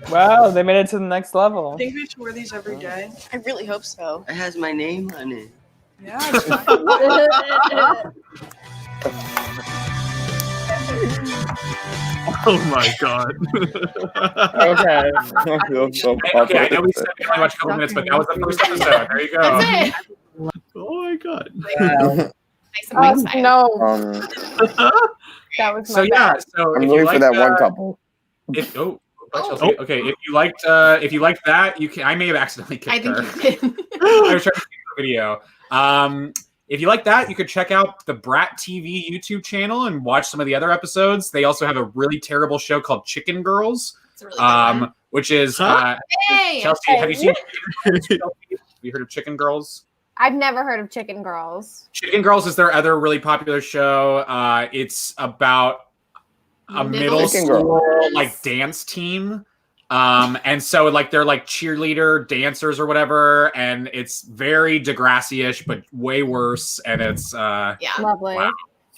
Wow, they made it to the next I level. think we should wear these every day. I really hope so. It has my name on it. Yeah. Oh my god. Okay. I feel so Okay, I know we said we only watched a couple minutes, but that was the first episode. There you go. That's it. Oh my god. Nice and bite-sized. No, that was So my yeah, bad. so I'm if rooting you for liked, that one couple. Okay, if you liked that, you can. I may have accidentally I kicked think her. you did. I was trying to get the video. If you like that, you could check out the Brat TV YouTube channel and watch some of the other episodes. They also have a really terrible show called Chicken Girls, It's a really good one. which is Hey! Chelsea. Have you seen? Have you heard of Chicken Girls? I've never heard of Chicken Girls. Chicken Girls is their other really popular show. It's about a middle Chicken school Girls. like dance team. And so like they're like cheerleader dancers or whatever, and it's very Degrassi-ish, but way worse. And it's Yeah. Lovely. wow.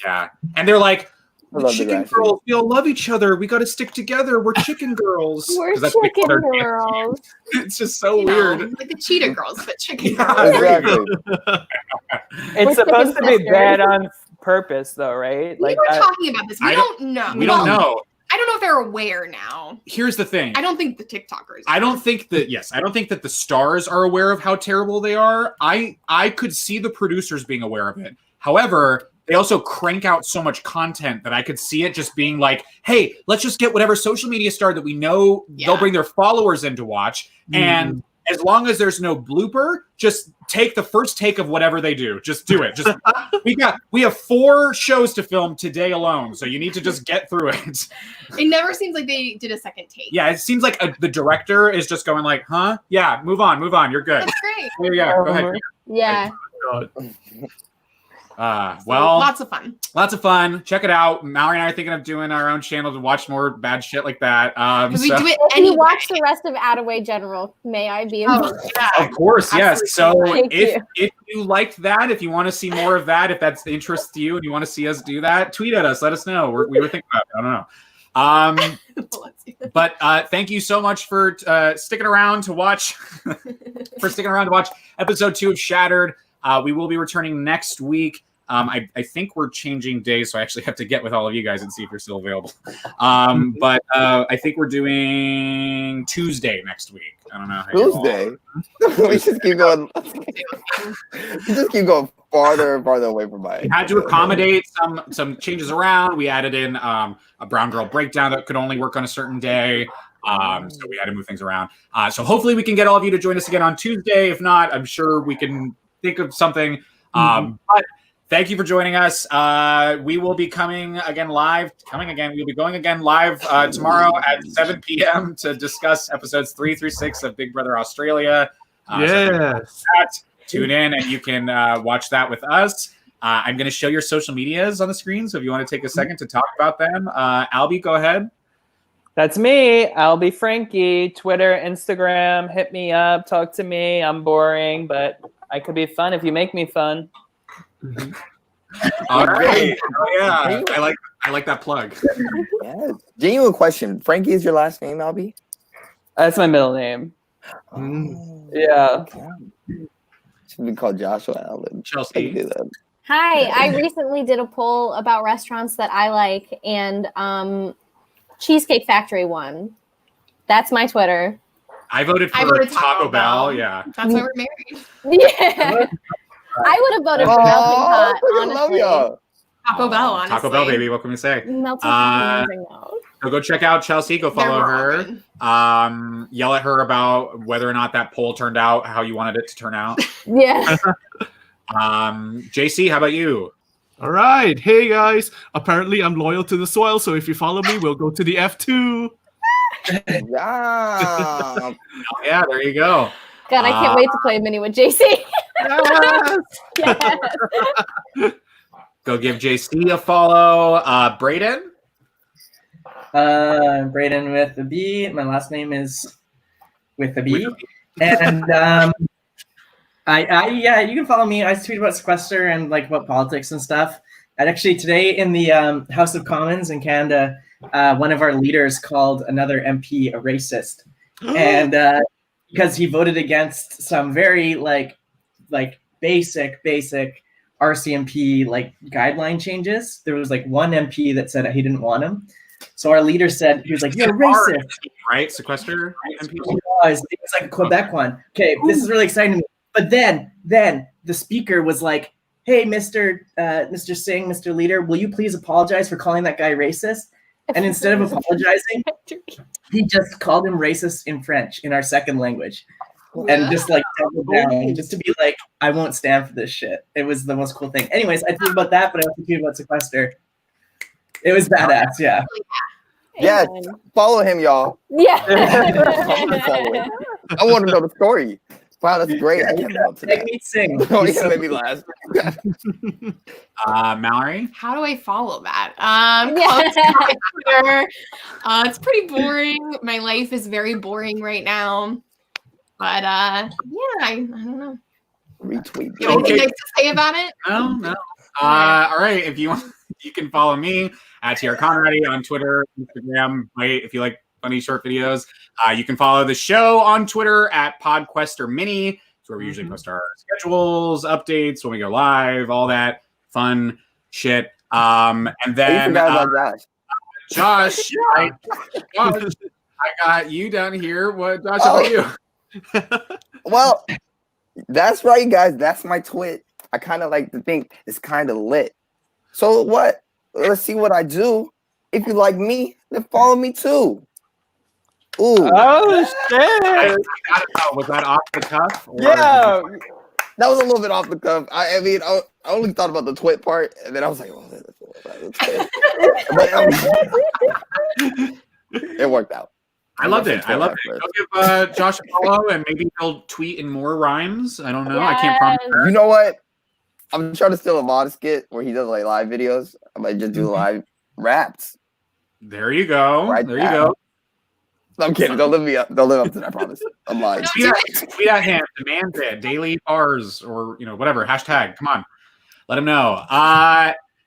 Yeah. And they're like, I love chicken Degrassi. girls, we all love each other. We got to stick together. We're chicken girls. We're 'Cause that's what they call chicken their dance girls. team. It's just so You know, weird. like the Cheetah Girls, but chicken Yeah, girls. there you Exactly. go. It's We're supposed to chicken be sisters. bad on purpose, though, right? We Like were that. talking about this. We I don't know. We don't Well, know. I don't know if they're aware now. Here's the thing. I don't think the TikTokers. I don't think that the stars are aware of how terrible they are. I could see the producers being aware of it. However, they also crank out so much content that I could see it just being like, hey, let's just get whatever social media star that we know they'll bring their followers in to watch. And as long as there's no blooper, just take the first take of whatever they do. Just do it. Just we have 4 shows to film today alone, so you need to just get through it. It never seems like they did a second take. Yeah, it seems like the director is just going like, huh? Yeah, move on. You're good. That's great. There you go. Go ahead. Yeah. Well, Lots of fun. lots of fun. Check it out. Mallory and I are thinking of doing our own channel to watch more bad shit like that. Because we do it If you anyway. watch the rest of Attaway General, may I be Oh, involved? yeah. Of course, yes. So Thank if you liked that, if you want to see more of that, if that's the interest to you and you want to see us do that, tweet at us. Let us know. We were thinking about it. I don't know. But thank you so much for sticking around to watch episode 2 of Shattered. We will be returning next week. I think we're changing days, so I actually have to get with all of you guys and see if you're still available. But I think we're doing Tuesday next week. I don't know. How you all- Tuesday. We just keep going. We just keep going farther and farther away from my. We had to accommodate some changes around. We added in a brown girl breakdown that could only work on a certain day. So we had to move things around. So hopefully we can get all of you to join us again on Tuesday. If not, I'm sure we can think of something. But thank you for joining us. We will be coming again live. We'll be going again live tomorrow at 7 p.m. to discuss episodes 3 through 6 of Big Brother Australia. Yes. So tune in and you can watch that with us. I'm going to show your social medias on the screen. So if you want to take a second to talk about them, Albie, go ahead. That's me, Albie Frankie. Twitter, Instagram, hit me up, talk to me. I'm boring, but I could be fun if you make me fun. All right. Oh, yeah. I like that plug. Yes. Genuine question. Frankie is your last name, Albie? That's my middle name. Yeah. Should be called Joshua Allen. Chelsea. Hi, I recently did a poll about restaurants that I like, and Cheesecake Factory won. That's my Twitter. I voted for Taco Bell. Yeah. That's why we're married. Yeah. I would have voted for Melting Pot, honestly. Taco Bell, honestly. Taco Bell, baby. What can we say? Melting Pot amazing, though. So go check out Chelsea. Go follow her. Yell at her about whether or not that poll turned out how you wanted it to turn out. Yeah. JC, how about you? All right. Hey, guys. Apparently, I'm loyal to the soil, so if you follow me, we'll go to the F2. Yeah. Yeah, there you go. God, I can't wait to play a mini with JC. Yes. Go give JC a follow. Braden? Braden with a B. My last name is with a B. And you can follow me. I tweet about Sequester and like about politics and stuff. And actually today in the House of Commons in Canada, one of our leaders called another MP a racist. And because he voted against some very like basic RCMP like guideline changes. There was like one MP that said he didn't want him. So our leader said, he was like, "You're racist." Right? Sequester MP? It was like a Quebec one. Okay, this is really exciting to me. But then the speaker was like, "Hey, Mr. Singh, Mr. Leader, will you please apologize for calling that guy racist?" And instead of apologizing, he just called him racist in French, in our second language. And just like doubled down, just to be like, I won't stand for this shit. It was the most cool thing. Anyways, I tweeted about that, but I also tweeted about Sequester. It was badass, yeah. Yeah, follow him, y'all. Yeah. I want to know the story. Wow, that's great. I can't up to that. Make me sing. Oh, yeah, maybe last. Mallory? How do I follow that? Twitter. It's pretty boring. My life is very boring right now. But yeah, I don't know. Retweet. You have anything nice to say about it? No. All right. If you want, you can follow me at TR Conradi on Twitter, Instagram. Right, if you like funny short videos, you can follow the show on Twitter at Podquester Mini. It's where we usually post our schedules, updates when we go live, all that fun shit. And then Josh, I got you down here. What, Josh? How about you? Well, that's right, guys. That's my twit. I kind of like to think it's kind of lit. So what? Let's see what I do. If you like me, then follow me too. Ooh. Oh shit! I don't know. Was that off the cuff? Yeah, that was a little bit off the cuff. I mean, I only thought about the twit part, and then I was like, "Oh, that's twit." But it worked out. I loved it. Go give Josh a follow, and maybe he'll tweet in more rhymes. I don't know. Yes. I can't promise that. You know what? I'm trying to steal a mod skit where he does like live videos. I might just do live raps. There you go. Right there you go. I'm kidding. Don't live up to that. I promise. I'm lying. Tweet at him. Demand it. Daily bars or whatever. Hashtag. Come on. Let him know.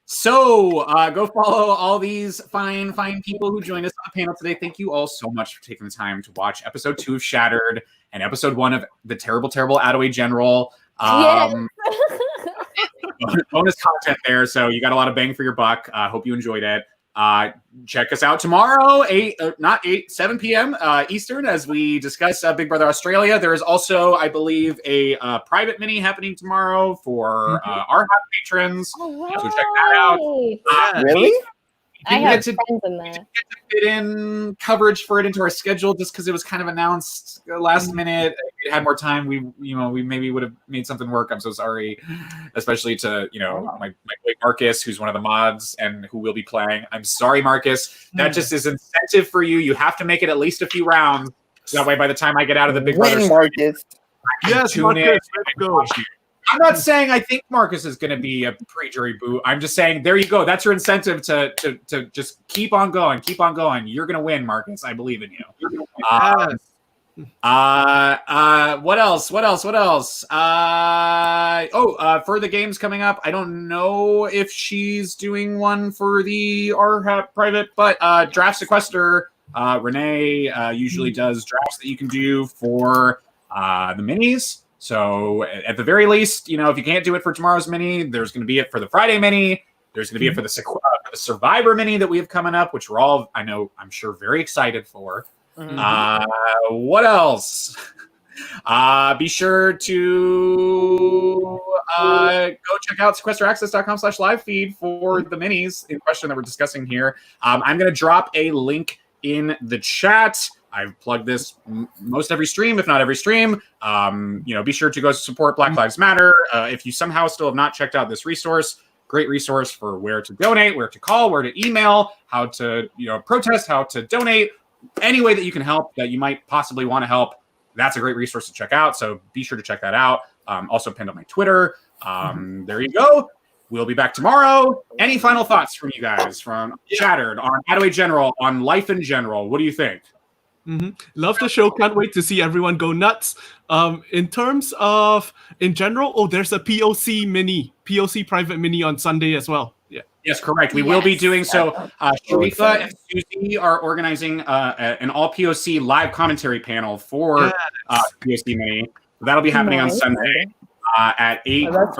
So go follow all these fine people who joined us on the panel today. Thank you all so much for taking the time to watch episode 2 of Shattered and episode 1 of the terrible Attaway General. Bonus content there, so you got a lot of bang for your buck. Hope you enjoyed it. check us out tomorrow, 7 p.m. Eastern, as we discuss Big Brother Australia. There is also, I believe, a private mini happening tomorrow for our patrons. So check that out. Really? I have get friends in that. to fit in coverage for it into our schedule just because it was kind of announced last minute. If we had more time, we maybe would have made something work. I'm so sorry, especially to my boy Marcus, who's one of the mods and who will be playing. I'm sorry, Marcus. That just is incentive for you. You have to make it at least a few rounds. So that way, by the time I get out of the Big Brother, Marcus. Yes, tune in. Marcus, let's go. I'm not saying I think Marcus is going to be a pre-jury boot. I'm just saying there you go. That's your incentive to just keep on going. Keep on going. You're going to win, Marcus. I believe in you. What else? For the games coming up, I don't know if she's doing one for the RHAP private, but Draft Sequester, Renee usually does drafts that you can do for the minis. So at the very least, if you can't do it for tomorrow's mini, there's going to be it for the Friday mini. There's going to be it for the Survivor mini that we have coming up, which we're all, I'm sure, very excited for. What else? Be sure to go check out sequesteraccess.com/live feed for the minis in question that we're discussing here. I'm going to drop a link in the chat. I've plugged this most every stream, if not every stream. Be sure to go support Black Lives Matter. If you somehow still have not checked out this resource, great resource for where to donate, where to call, where to email, how to protest, how to donate, any way that you can help that you might possibly want to help. That's a great resource to check out. So be sure to check that out. Also pinned on my Twitter. There you go. We'll be back tomorrow. Any final thoughts from you guys, from Shattered, on Attaway General, on life in general? What do you think? Love the show. Can't wait to see everyone go nuts. In terms of in general, there's a POC private mini on Sunday as well. Yeah. Yes, correct. We will be doing so. Sharifa and Susie are organizing an all POC live commentary panel for POC mini. That'll be happening on Sunday at 8 or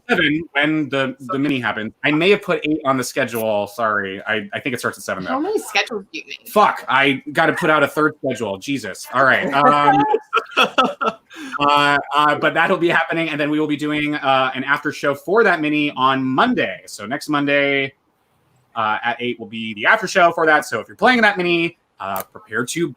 7 when the mini happens. I may have put 8 on the schedule. Sorry. I think it starts at 7 though. How many schedules do you need? Fuck, I got to put out a third schedule. Jesus. All right. But that'll be happening, and then we will be doing an after show for that mini on Monday. So next Monday at 8 will be the after show for that. So if you're playing that mini, prepare to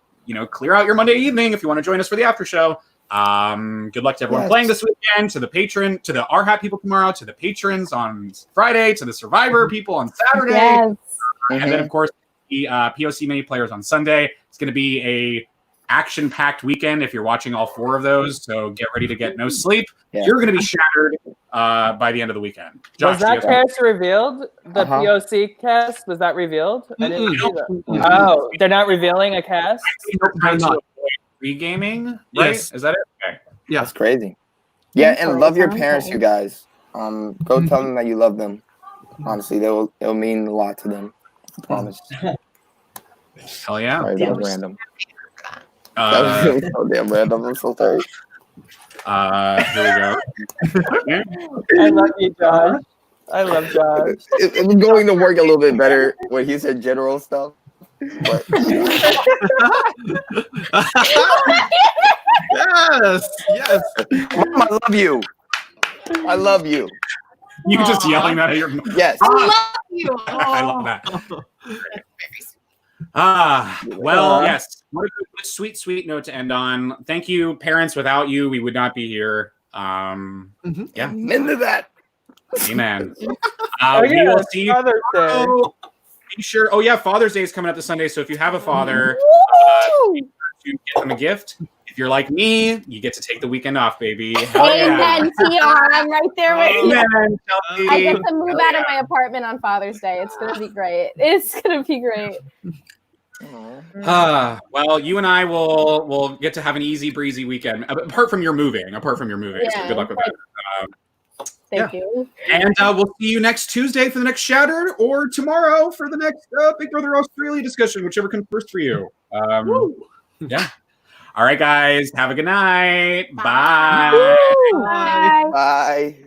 clear out your Monday evening if you want to join us for the after show. Good luck to everyone playing this weekend, to the RHAP people tomorrow, to the patrons on Friday, to the Survivor people on Saturday, and then of course the POC mini players on Sunday. It's going to be a action-packed weekend if you're watching all 4 of those. So get ready to get no sleep. You're going to be shattered by the end of the weekend. Josh, was that cast revealed? The POC cast, was that revealed? I didn't see that. Oh, they're not revealing a cast? They're not. Gaming, right? Yes. Is that it? Okay. Yeah, that's crazy. Yeah, and love your parents, you guys. Go tell them that you love them. Honestly, it'll mean a lot to them. I promise. Hell yeah. Sorry, that was random. That was so damn random. I'm so sorry. Here we go. I love you, Josh. I love Josh. It was going to work a little bit better when he said general stuff. But yes. Mom, I love you. I love you. You just yelling that at your yes. I love you. I love that. Yes. What a good, sweet note to end on. Thank you, parents. Without you, we would not be here. Yeah. Into that. Amen. We will see you tomorrow. Be sure. Oh yeah, Father's Day is coming up this Sunday. So if you have a father, be sure to get them a gift. If you're like me, you get to take the weekend off, baby. Amen, TR. I'm right there with you. Amen, I get to move out of my apartment on Father's Day. It's gonna be great. It's gonna be great. Well, you and I will get to have an easy breezy weekend. Apart from your moving. So good luck with that. Thank you. And we'll see you next Tuesday for the next Shattered, or tomorrow for the next Big Brother Australia discussion, whichever comes first for you. Yeah. All right, guys. Have a good night. Bye. Bye. Bye.